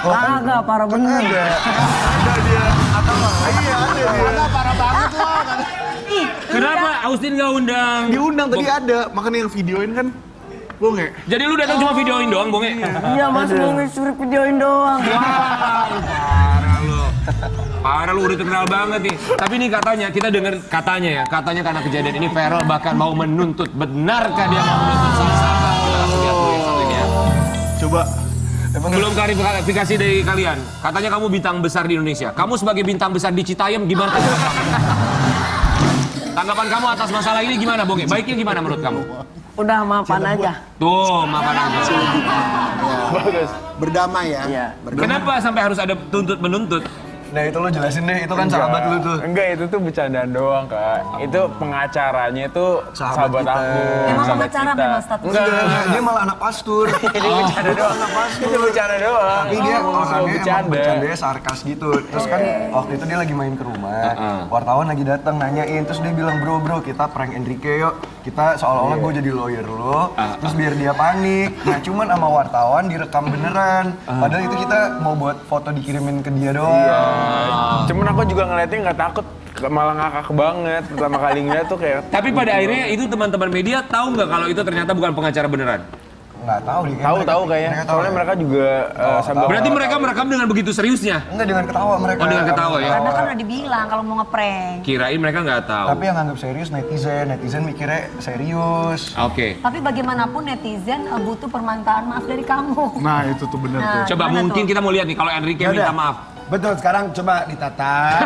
Kagak, parah bener. Ada dia. Ada parah banget loh. Kenapa Austin nggak undang? Diundang tadi ada, makanya yang videoin kan Bonge. Jadi lu datang cuma videoin doang, Bonge? Iya, Mas Bonge suruh videoin doang. Parah lu udah terkenal banget nih. Tapi nih katanya, kita dengar katanya karena kejadian ini Ferel bahkan mau menuntut. Benarkah dia mau menuntut sang sahabat? Langsung lihat dulu yang satu ini ya. Coba. Belum klarifikasi dari kalian. Katanya kamu bintang besar di Indonesia. Kamu sebagai bintang besar di Citayam gimana tanggapan kamu? Tanggapan kamu atas masalah ini gimana, Bonge? Baiknya gimana menurut kamu? Udah maafan aja. Tuh, maafan aja. Bagus. Berdamai ya. Iya. Kenapa sampai harus ada tuntut-menuntut? Nah itu lo jelasin deh, itu kan sahabat lu tuh. Enggak, itu tuh bercandaan doang, Kak. Itu pengacaranya itu sahabat kita. aku. Emang sahabat pengacara kita. memang statusnya? Enggak. Dia malah anak pastur. Dia bercanda doang. Itu bercanda doang. Tapi dia orangnya emang bercanda. bercandanya sarkas gitu. Terus kan waktu itu dia lagi main ke rumah, wartawan lagi datang nanyain, terus dia bilang bro kita prank Enrique yuk. Kita seolah-olah gue jadi lawyer lo, terus biar dia panik. Nah cuman sama wartawan direkam beneran. Padahal itu kita mau buat foto dikirimin ke dia doang. Cuman aku juga ngeliatnya nggak takut, malah ngakak banget pertama kali ngeliat tuh kayak. Tapi pada akhirnya itu teman-teman media tahu nggak kalau itu ternyata bukan pengacara beneran? Nggak tahu nih. Tahu kayaknya. Soalnya mereka juga sambil. Berarti mereka merekam dengan begitu seriusnya? Enggak, dengan ketawa mereka. Oh, dengan ketawa ya? Karena kan udah dibilang kalau mau ngeprank. Kirain mereka nggak tahu. Tapi yang anggap serius netizen mikirnya serius. Oke. Tapi bagaimanapun netizen butuh permintaan maaf dari kamu. Nah itu tuh bener tuh. Coba gimana mungkin tuh? kita mau lihat nih kalau Enrique minta maaf. Betul, sekarang coba ditata.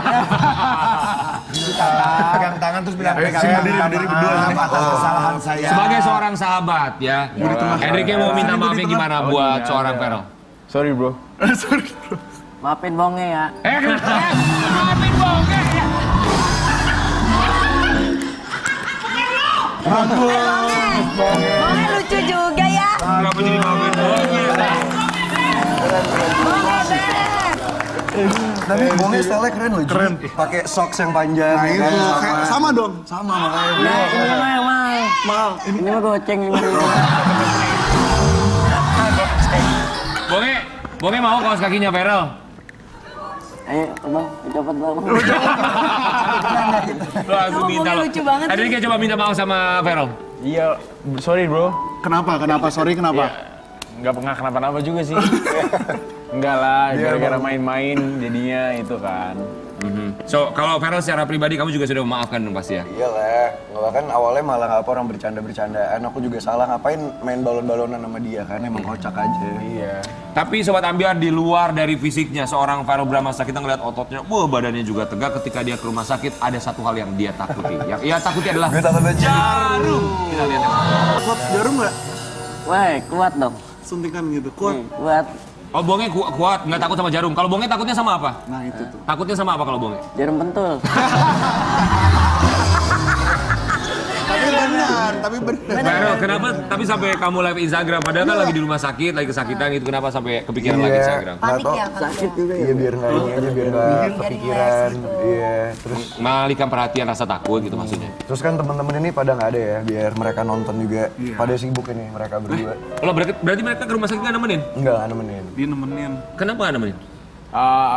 Pegang tangan terus bilang, sini saya berdiri berdua. maaf atas kesalahan saya. Sebagai seorang sahabat ya, Enrique mau minta maafnya gimana buat seorang Ferel? Sorry bro. Sorry bro. Maafin Bonge ya. Maafin Bonge ya. Bonge lucu juga ya. Kenapa jadi maafin Bonge? Tapi Bonge style keren loh. Keren. Pakai socks yang panjang. Nah itu, kayak sama dong. Sama makanya. Nah, ini mah yang mahal. Ini mah goceng ini. Bonge mau kaos kakinya Ferel? Ayo, Bang, cepet Bang. Langsung minta loh. Lucu banget. Enrique coba minta maaf sama Ferel. Iya, sorry bro. Kenapa? Sorry kenapa? Nggak kenapa-napa juga sih. Enggak lah, gara-gara main-main jadinya itu kan. So, kalau Ferel secara pribadi kamu juga sudah memaafkan dong pasti ya? Iyalah, nggak kan awalnya malah nggak apa orang bercanda-bercandaan. Aku juga salah ngapain main balon-balonan sama dia kan emang kocak aja. Iya. Tapi Sobat Ambiar di luar dari fisiknya seorang Ferel Bramasta kita ngeliat ototnya, badannya juga tegak ketika dia ke rumah sakit ada satu hal yang dia takuti. Yang ia takuti adalah Gue takut aja. jarum. Kita lihat yang Kuat jarum nggak? Wah, kuat dong. Suntikan gitu, kuat. Kuat. Oh Bonge kuat, nggak takut sama jarum. Kalau Bonge takutnya sama apa? Nah itu tuh. Takutnya sama apa kalau Bonge? Jarum pentul. Tapi benar. Ferel, kenapa tapi sampai kamu live Instagram? Padahal kan lagi di rumah sakit, lagi kesakitan gitu. Kenapa sampai kepikiran lagi Instagram? Panik ya. Sakit juga ya. Iya biar nggak ini aja, biar nggak kepikiran. Iya, terus Mengalihkan perhatian rasa takut gitu maksudnya. terus kan teman-teman ini pada nggak ada ya, biar mereka nonton juga. Pada sibuk ini mereka berdua. Kalau berarti mereka ke rumah sakit nggak nemenin? Enggak nemenin. Dia nemenin. Kenapa nggak nemenin?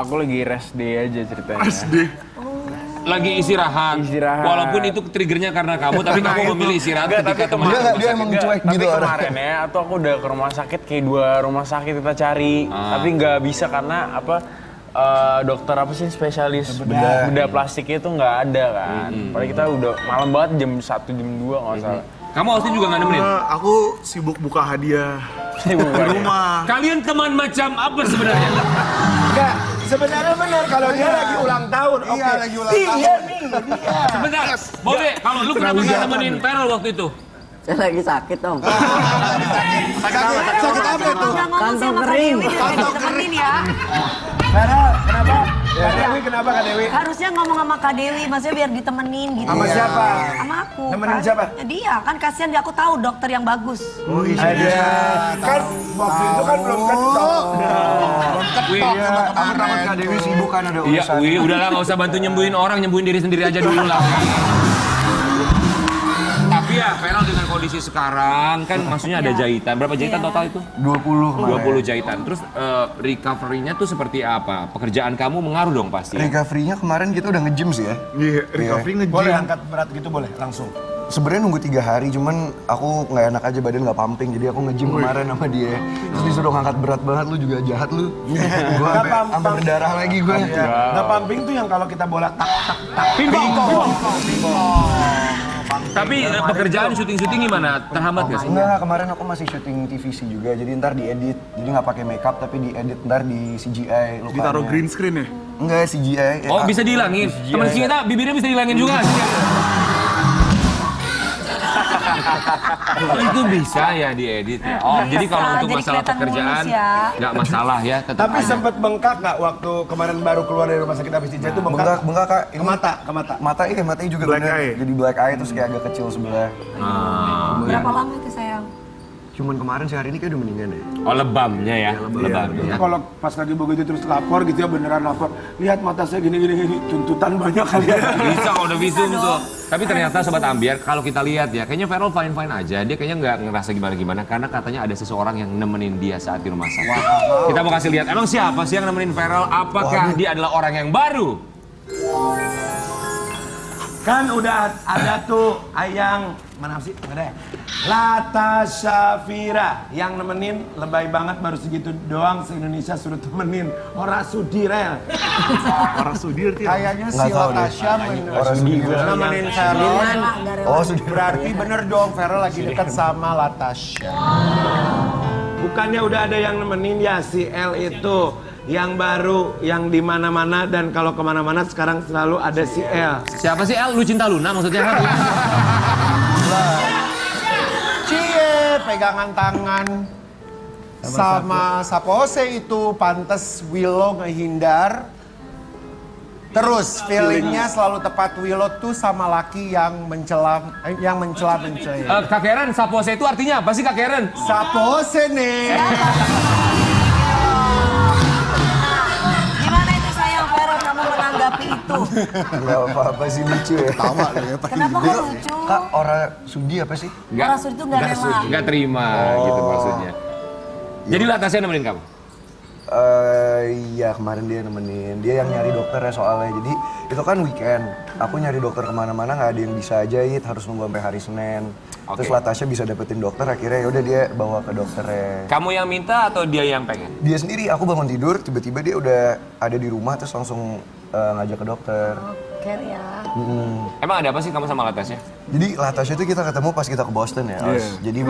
Aku lagi rest day aja ceritanya. SD. lagi istirahat. Walaupun itu triggernya karena kamu, tapi kamu memilih istirahat ketika teman. Dia emang cuek gitu. Tapi kemarin ya, atau aku udah ke rumah sakit kayak 2 rumah sakit kita cari, tapi nggak bisa karena apa? Dokter apa sih spesialis bedah plastiknya itu nggak ada kan. Padahal kita udah malam banget jam 1 jam 2 nggak salah. Kamu Austin juga nggak nemenin? Aku sibuk buka hadiah di rumah. Kalian teman macam apa sebenarnya? Enggak, sebenarnya benar kalau dia lagi ulang tahun. Iya, lagi ulang tahun. Iya nih, dia. Sebentar, Bobe, kalau lu kenapa nggak nemenin Ferel waktu itu? Saya lagi sakit om. Sakit apa itu? Kantong kering. Kantong kering ya. Farel, kenapa? Kak Dewi, kenapa Kak Dewi? Harusnya ngomong sama Kak Dewi, maksudnya biar ditemenin gitu. Sama siapa? Sama aku. Nemenin kan. siapa? Ya dia, kan kasihan dia, aku tahu dokter yang bagus. Oh iya. Kan waktu itu kan belum ketok. Wih, Aku takut Kak Dewi sibuk kan ada iya, urusan. Wih, udahlah nggak usah bantu nyembuhin orang, nyembuhin diri sendiri aja dulu lah. Tapi ya, Ferel dengan kondisi sekarang kan maksudnya ada jahitan. Berapa jahitan total itu? 20 jahitan. Terus recovery-nya tuh seperti apa? Pekerjaan kamu mengaruh dong pasti. Recovery-nya kemarin kita udah nge-gym sih ya. Iya, recovery nge-gym. Boleh angkat berat gitu boleh langsung. Sebenarnya nunggu 3 hari, cuman aku nggak enak aja badan nggak pumping, jadi aku nge-gym kemarin sama dia. Terus disuruh ngangkat berat banget, lu juga jahat lu. Gue sampai berdarah lagi gue. Nggak pumping tuh yang kalau kita bola tak tak tak. Pingpong. Tapi pekerjaan syuting-syuting gimana? Terhambat nggak sih? Enggak, kemarin aku masih syuting TVC juga, jadi ntar diedit. Jadi nggak pakai makeup tapi diedit ntar di CGI lukanya. Ditaruh green screen ya? Enggak, CGI. Oh, bisa dihilangin? Temen kita bibirnya bisa dihilangin juga. Itu bisa ya diedit ya. Oh, jadi kalau untuk jadi masalah kelihatan pekerjaan mulus ya. nggak masalah ya. Tetap Tapi aja. sempet bengkak nggak waktu kemarin baru keluar dari rumah sakit habis dijahit tuh bengkak? Bengkak Kak. Ke mata, ke mata. Matanya juga Black bener. eye. Jadi black eye terus kayak agak kecil sebelah. Berapa lama itu sayang? Cuman kemarin sih hari ini kayak udah mendingan ya. Oh, lebamnya ya. Lebamnya. Kalau pas lagi begitu terus lapor gitu ya beneran lapor. Lihat mata saya gini tuntutan banyak kali ya. Bisa kalau udah visum tuh. Tapi ternyata Sobat Ambiar, kalau kita lihat ya, kayaknya Ferel fine-fine aja. Dia kayaknya nggak ngerasa gimana-gimana karena katanya ada seseorang yang nemenin dia saat di rumah sakit. Kita mau kasih lihat, emang siapa sih yang nemenin Ferel? Apakah dia adalah orang yang baru? Kan udah ada tuh Ayang, mana sih? Nggak ada ya? Lata Syafira yang nemenin lebay banget baru segitu doang se-Indonesia suruh temenin. Ora Sudirel. Orang Sudir Kayaknya si Nggak tahu deh. Latasha nemenin Ferel. Oh, sudah. Berarti bener dong Ferel lagi dekat sama Latasha. Bukannya udah ada yang nemenin ya si L itu yang baru, yang di mana-mana dan kalau kemana-mana sekarang selalu ada si L. Siapa sih El? Lu cinta Luna maksudnya kan? Cie, pegangan tangan sama Sapose itu pantes Willow ngehindar. Terus feelingnya selalu tepat Willow tuh sama laki yang mencela. Kak Karen, Sapose itu artinya apa sih Kak Karen? Sapose nih. Gimana itu sayang Ferel kamu menanggapi itu? Nggak apa-apa sih, lucu ya. Tawa lu ya, Kenapa kok lucu? Kak, orang sudi apa sih? Orang sudi itu nggak rela. Nggak terima gitu maksudnya. Jadi Latasha nemenin kamu? Iya kemarin dia nemenin, dia yang nyari dokternya soalnya. Jadi itu kan weekend, aku nyari dokter kemana-mana nggak ada yang bisa jahit, harus nunggu sampai hari Senin. Terus Latasha bisa dapetin dokter, akhirnya yaudah dia bawa ke dokternya. Kamu yang minta atau dia yang pengen? Dia sendiri, aku bangun tidur, tiba-tiba dia udah ada di rumah terus langsung ngajak ke dokter. Care ya. Emang ada apa sih kamu sama Latasha? Jadi Latasha itu kita ketemu pas kita ke Boston ya, Os. Jadi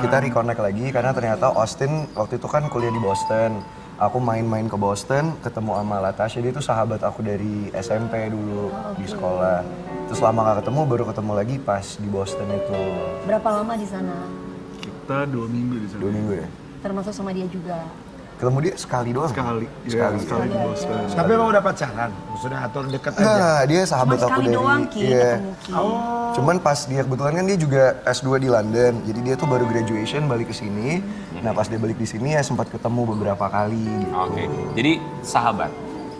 kita reconnect lagi karena ternyata Austin waktu itu kan kuliah di Boston. Aku main-main ke Boston, ketemu sama Latasha, dia itu sahabat aku dari SMP dulu di sekolah. Terus lama gak ketemu, baru ketemu lagi pas di Boston itu. Berapa lama di sana? Kita 2 minggu di sana. 2 minggu ya? Termasuk sama dia juga. Ketemu dia sekali doang. Sekali di Boston. Tapi emang udah pacaran? Sudah atur deket aja? Nah, dia sahabat Cuma aku sekali dari... doang Ki, iya. ketemu Ki. Cuman pas dia, kebetulan kan dia juga S2 di London. Jadi dia tuh baru graduation balik ke sini. Nah pas dia balik di sini ya sempat ketemu beberapa kali gitu. Oke, jadi sahabat?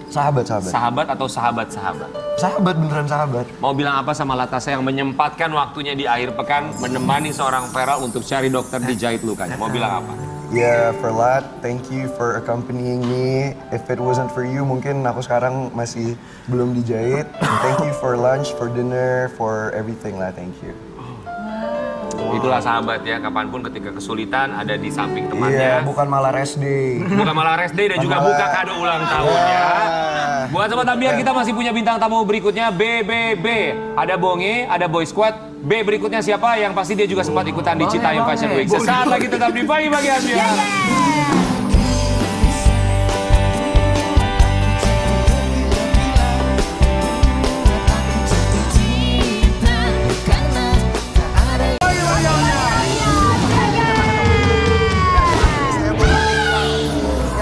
Sahabat. Sahabat atau sahabat-sahabat? Sahabat, beneran sahabat. Mau bilang apa sama Latasha yang menyempatkan waktunya di akhir pekan menemani seorang Ferel untuk cari dokter dijahit lukanya? Mau bilang apa? Ya, Verlat, thank you for accompanying me. If it wasn't for you, mungkin aku sekarang masih belum dijahit. Thank you for lunch, for dinner, for everything lah, thank you. Itulah sahabat ya, kapanpun ketika kesulitan ada di samping temannya. Iya, bukan malah rest day. Bukan malah rest day dan juga buka kado ulang tahun ya. Buat Sobat Ambiar, kita masih punya bintang tamu berikutnya, BBB. Ada Bonge, ada Boy Squad. B berikutnya siapa? Yang pasti dia juga sempat ikutan di Citayam Fashion Week. Sesaat lagi tetap di Pagi-Pagi Ambiar.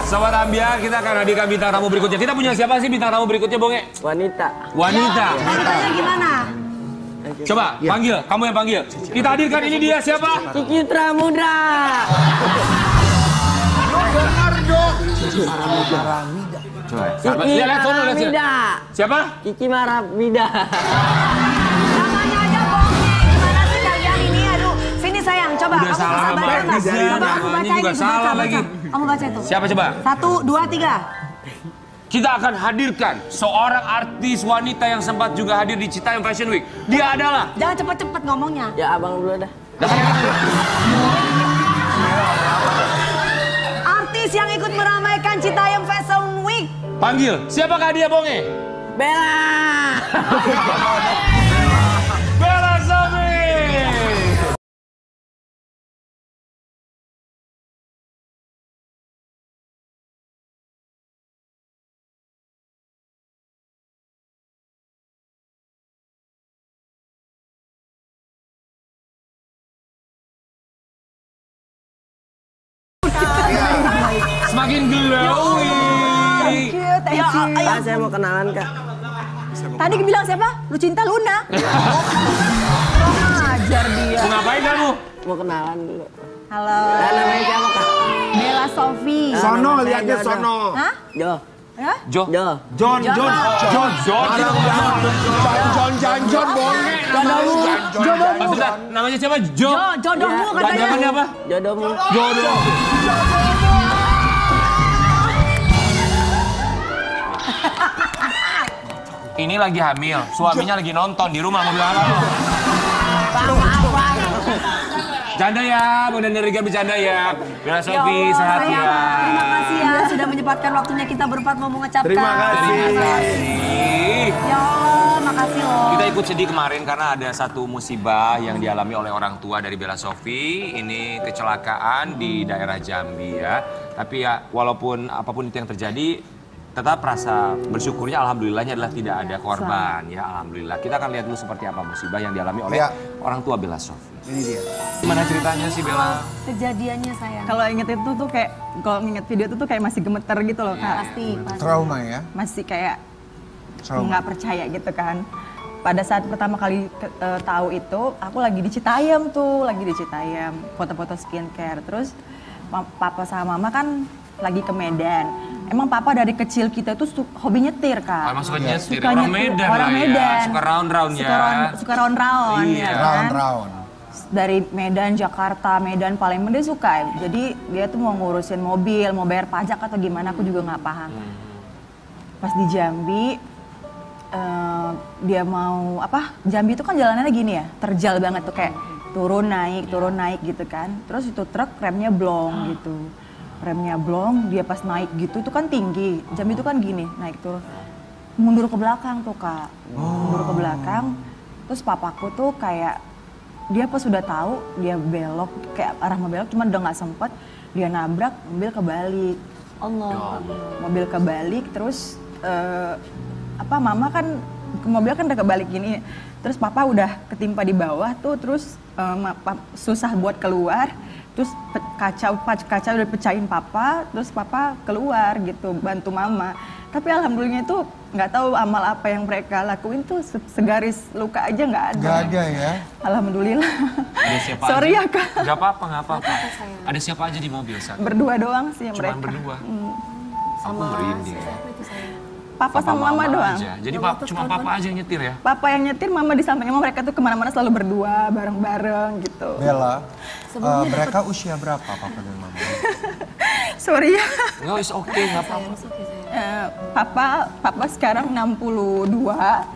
Sobat Ambiar, kita akan hadirkan bintang tamu berikutnya. Kita punya siapa sih bintang tamu berikutnya, Bonge? Wanita. Wanita. Wanitanya gimana? Coba, panggil. Kamu yang panggil. Kita hadirkan, ini dia siapa? Kiki Pramuda. Coba. Kiki Maramida. Siapa? Kiki Maramida. Namanya aja Bonge. Gimana sih kalian ini? Aduh, sini sayang. Coba. Udah Kamu salah bisa nama baca nggak? netizen, Coba kamu namanya bacain juga itu. salah Baca. lagi. Kamu baca itu. Siapa coba? 1, 2, 3. Kita akan hadirkan seorang artis wanita yang sempat juga hadir di Citayam Fashion Week. Dia adalah... Jangan cepet-cepet ngomongnya. Ya abang dulu dah. Artis yang ikut meramaikan Citayam Fashion Week. Panggil. Siapakah dia, Bonge? Bella. Bella Sofi. Semakin glowing. Thank you. Kak, saya mau kenalan, Kak. Tadi bilang siapa? Lu cinta Luna. Ajar dia. Mau ngapain kamu? Mau kenalan dulu. Halo. Namanya siapa, Kak? Bella Sofi. Sono, lihatnya Sono. Hah? Jo. Hah? Jo. Jo. John. Jodohmu. Namanya siapa? Jo. Jodohmu katanya. Panjangannya apa? Jodohmu. Jodoh. Ini lagi hamil, suaminya lagi nonton di rumah, mau bilang apa lo? Bercanda ya, Bunda Neriga bercanda ya. Bella Sofi, sehat ya. Terima kasih ya sudah menyempatkan waktunya kita berempat mau mengucapkan. Terima kasih. Ya Allah, makasih loh. Kita ikut sedih kemarin karena ada satu musibah yang dialami oleh orang tua dari Bella Sofi. Ini kecelakaan di daerah Jambi ya. Tapi ya walaupun apapun itu yang terjadi, tetap rasa bersyukurnya alhamdulillahnya adalah tidak ada korban ya, alhamdulillah. Kita akan lihat dulu seperti apa musibah yang dialami oleh orang tua Bella Sofi. Ini dia. Gimana ceritanya sih Bella? Kejadiannya sayang. Kalau inget itu tuh kayak, kalau inget video itu tuh kayak masih gemeter gitu loh Kak. Pasti. Trauma ya? Masih kayak Trauma. nggak percaya gitu kan. Pada saat pertama kali tahu itu, aku lagi di Citayam tuh, foto-foto skincare. Terus papa sama mama kan lagi ke Medan. Emang papa dari kecil kita tuh hobi nyetir, Kak. Oh, emang suka nyetir, Suka orang nyetir, Medan orang lah Medan. ya. Suka round-round ya. Suka round-round Iya. ya kan. Round. Dari Medan, Jakarta, Medan, Palembang dia suka. Jadi dia tuh mau ngurusin mobil, mau bayar pajak atau gimana aku juga nggak paham. Pas di Jambi, dia mau Jambi itu kan jalanannya gini ya, terjal banget tuh kayak turun naik gitu kan. Terus itu truk remnya blong gitu. Remnya blong, dia pas naik gitu itu kan tinggi. Jambi itu kan gini, naik turun. Mundur ke belakang tuh Kak. Mundur ke belakang. Terus papaku tuh kayak dia pas sudah tahu dia belok kayak arah mau belok cuman udah nggak sempet, dia nabrak, mobil kebalik. Allah. Mobil kebalik terus mama kan mobil kan udah kebalik gini. Terus papa udah ketimpa di bawah tuh, terus susah buat keluar. Terus kaca udah pecahin papa, terus papa keluar gitu bantu mama. Tapi alhamdulillah itu nggak tahu amal apa yang mereka lakuin tuh segaris luka aja nggak ada. Nggak ada ya? Alhamdulillah. Ada siapa Sorry aja? ya Kak. Gak apa-apa. Ada siapa aja di mobil saat? Berdua doang sih Cuman mereka. berdua. Aku Sama merinding. siapa itu sayang? Papa sama mama doang. Aja. Jadi cuma papa aja yang nyetir ya? Papa yang nyetir, mama di sampingnya. Mereka tuh kemana-mana selalu berdua, bareng-bareng gitu. Bella, mereka usia berapa papa dan mama? Sorry ya. Nggak, it's okay, nggak apa-apa. Papa sekarang 62,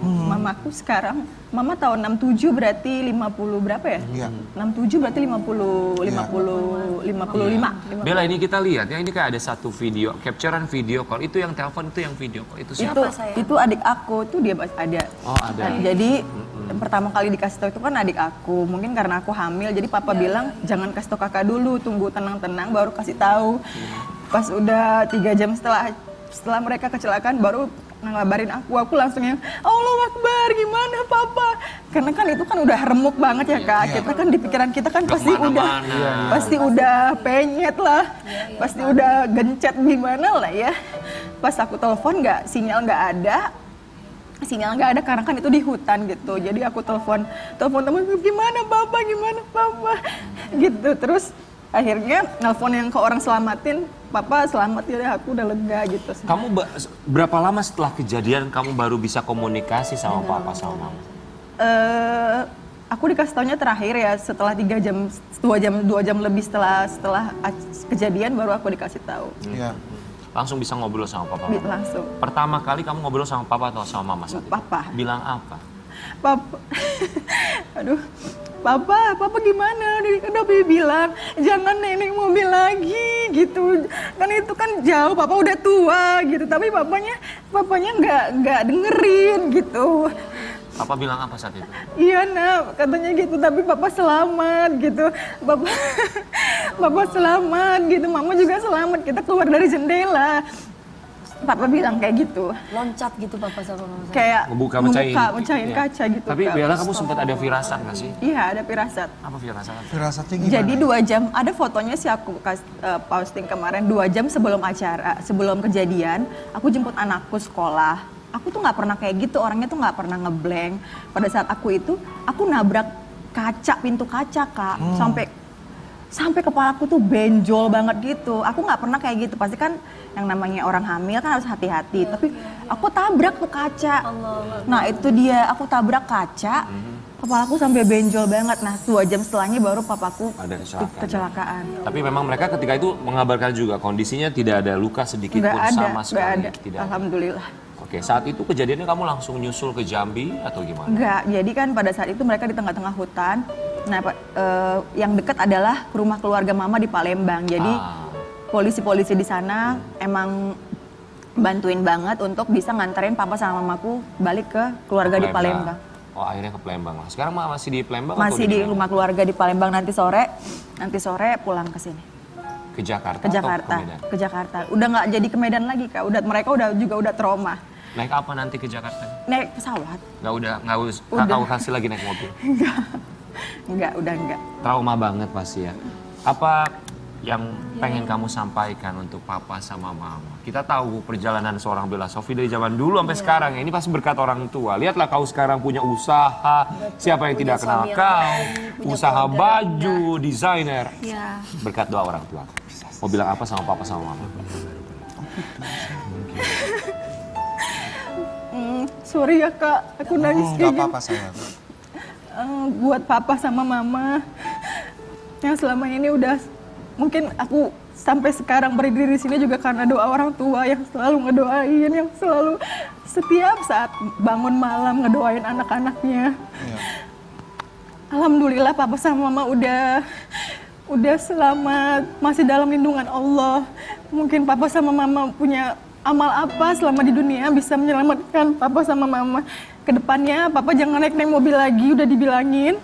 mamaku sekarang, mama tahun 67 berarti 50 berapa ya? Iya. 67 berarti 55. Bella, ini kita lihat ya, ini kayak ada satu video, capturean video call. Itu yang telepon, itu yang video call. Itu siapa? Itu adik aku, tuh dia ada. Oh, ada. Jadi pertama kali dikasih tahu itu kan adik aku. Mungkin karena aku hamil, jadi papa bilang jangan kasih tahu kakak dulu, tunggu tenang-tenang baru kasih tahu. Pas udah 3 jam setelah mereka kecelakaan baru ngabarin aku langsung yang Allah Akbar, gimana papa? Karena kan itu kan udah remuk banget ya kak. Kita kan di pikiran kita kan pasti udah penyet lah, pasti udah gencet gimana lah ya. Pas aku telepon sinyal nggak ada karena kan itu di hutan gitu. Jadi aku telepon teman gimana papa gitu. Terus akhirnya nelfon yang ke orang selamatin, papa selamat ya, aku udah lega gitu. Kamu berapa lama setelah kejadian kamu baru bisa komunikasi sama papa sama mama? Aku dikasih taunya terakhir ya setelah 2 jam lebih setelah kejadian baru aku dikasih tahu. Iya. Langsung bisa ngobrol sama papa? Langsung. Pertama kali kamu ngobrol sama papa atau sama mama saat itu? Papa. Bilang apa? Papa, aduh, papa gimana? Udah bilang jangan naik mobil lagi gitu. Kan itu kan jauh, papa udah tua gitu. Tapi papanya nggak dengerin gitu. Papa bilang apa saat itu? Iya nak, katanya gitu. Tapi papa selamat gitu. Papa selamat gitu. Mama juga selamat. Kita keluar dari jendela. Papa bilang kayak gitu. Loncat gitu papa sama mama. Kayak mecahin kaca gitu. Tapi Bella, kamu sempat ada firasat nggak sih? Iya, ada firasat. Apa firasat? Firasatnya gimana? Jadi 2 jam, ada fotonya sih aku posting kemarin. 2 jam sebelum kejadian, aku jemput anakku sekolah. Aku tuh nggak pernah kayak gitu, orangnya tuh nggak pernah ngeblank. Pada saat aku nabrak pintu kaca kak, sampai kepalaku tuh benjol banget gitu. Aku nggak pernah kayak gitu. Pasti kan yang namanya orang hamil kan harus hati-hati. Tapi aku tabrak tuh kaca. Nah itu dia, aku tabrak kaca. Kepalaku sampai benjol banget. Nah 2 jam setelahnya baru papaku ada kecelakaan. Tapi memang mereka ketika itu mengabarkan juga kondisinya tidak ada luka sedikit pun sama sekali. Tidak. Alhamdulillah. Oke, saat itu kejadiannya kamu langsung nyusul ke Jambi atau gimana? Enggak, jadi kan pada saat itu mereka di tengah-tengah hutan. Nah, yang dekat adalah rumah keluarga mama di Palembang. Jadi polisi-polisi di sana emang bantuin banget untuk bisa nganterin papa sama mamaku balik ke keluarga di Palembang. Oh, akhirnya ke Palembang lah. Sekarang masih di Palembang? Masih di rumah keluarga di Palembang. Nanti sore pulang ke sini. Ke Jakarta? Ke Jakarta. Udah nggak jadi ke Medan lagi kak. Mereka udah trauma. Naik apa nanti ke Jakarta? Naik pesawat. Nggak usah. Kakak kasih lagi naik mobil? Enggak. Trauma banget pasti ya. Apa yang pengen kamu sampaikan untuk papa sama mama? Kita tahu perjalanan seorang Bella Sofie dari zaman dulu sampai sekarang. Ini pasti berkat orang tua. Lihatlah kau sekarang punya usaha. Siapa yang tidak kenal kau? Usaha baju, desainer. Berkat doa orang tua. Mau bilang apa sama papa sama mama? Sorry ya kak, aku nangis kayak gini. Gak apa-apa sayang. Buat papa sama mama yang selama ini udah, mungkin aku sampai sekarang berdiri di sini juga karena doa orang tua yang selalu ngedoain, yang selalu setiap saat bangun malam ngedoain anak-anaknya. Alhamdulillah papa sama mama udah selamat, masih dalam lindungan Allah. Mungkin papa sama mama punya amal apa selama di dunia bisa menyelamatkan papa sama mama. Kedepannya papa jangan naik mobil lagi, udah dibilangin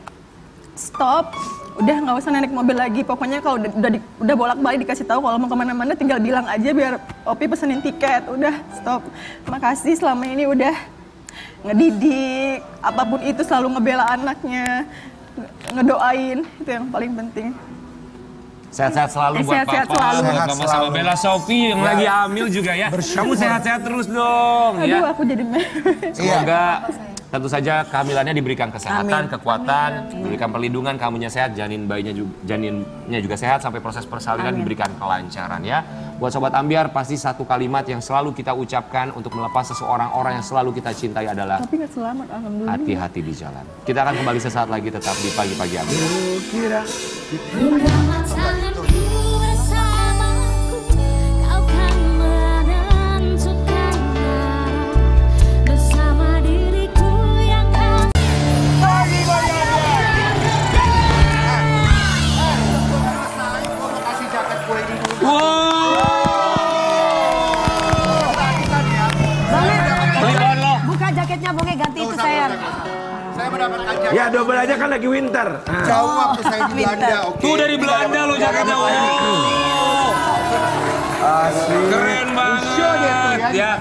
stop, udah nggak usah naik mobil lagi. Pokoknya kalau udah bolak-balik dikasih tahu kalau mau kemana-mana tinggal bilang aja biar Opi pesenin tiket. Udah stop. Makasih selama ini udah ngedidik, apapun itu selalu ngebela anaknya, ngedoain, itu yang paling penting. Sehat-sehat selalu buat sehat-sehat papa, selalu. buat mama sama Bella Sofie yang lagi hamil juga ya. Kamu sehat-sehat terus dong. Aduh, ya. aku jadi Semoga tentu saja kehamilannya diberikan kesehatan, kekuatan, diberikan perlindungan, kamunya sehat, janin bayinya juga, janin istrinya juga sehat sampai proses persalinan diberikan kelancaran ya. Buat Sobat Ambiar, pasti satu kalimat yang selalu kita ucapkan untuk melepas seseorang orang yang selalu kita cintai adalah Tapi nggak selamat, alhamdulillah. hati-hati di jalan. Kita akan kembali sesaat lagi tetap di Pagi-Pagi Ambiar. Buka jaketnya, Bonge, ganti itu saya. Saya mendapatkan jaket. Ya double aja kan lagi winter. Jauh waktu saya di Belanda. Oke. Tuh dari Belanda lo jaketnya. Keren banget ya.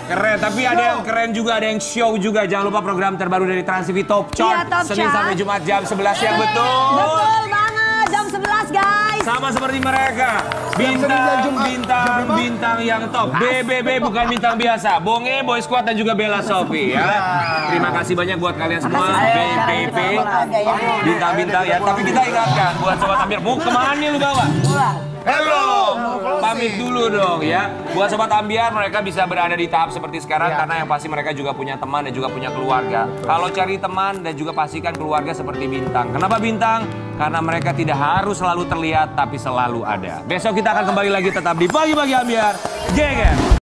Keren, tapi ada yang keren juga, ada yang show juga. Jangan lupa program terbaru dari Trans TV Top Chart. Top Senin Chart. sampai Jumat jam 11 yang betul. Betul banget, jam 11 guys. Sama seperti mereka. Bintang yang top. BBB bukan bintang biasa. Bonge, Boy Squad dan juga Bella Sophie ya. Terima kasih banyak buat kalian semua. BBB bintang-bintang ya. Tapi kita ingatkan buat Sobat Ambiar, mau kemana lu bawa? Hello, pamit dulu dong ya. Buat Sobat Ambiar, mereka bisa berada di tahap seperti sekarang karena yang pasti mereka juga punya teman dan juga punya keluarga. Kalau cari teman dan juga pastikan keluarga seperti Bintang. Kenapa Bintang? Karena mereka tidak harus selalu terlihat tapi selalu ada. Besok kita akan kembali lagi tetap di Pagi-Pagi Ambiar. Jeger.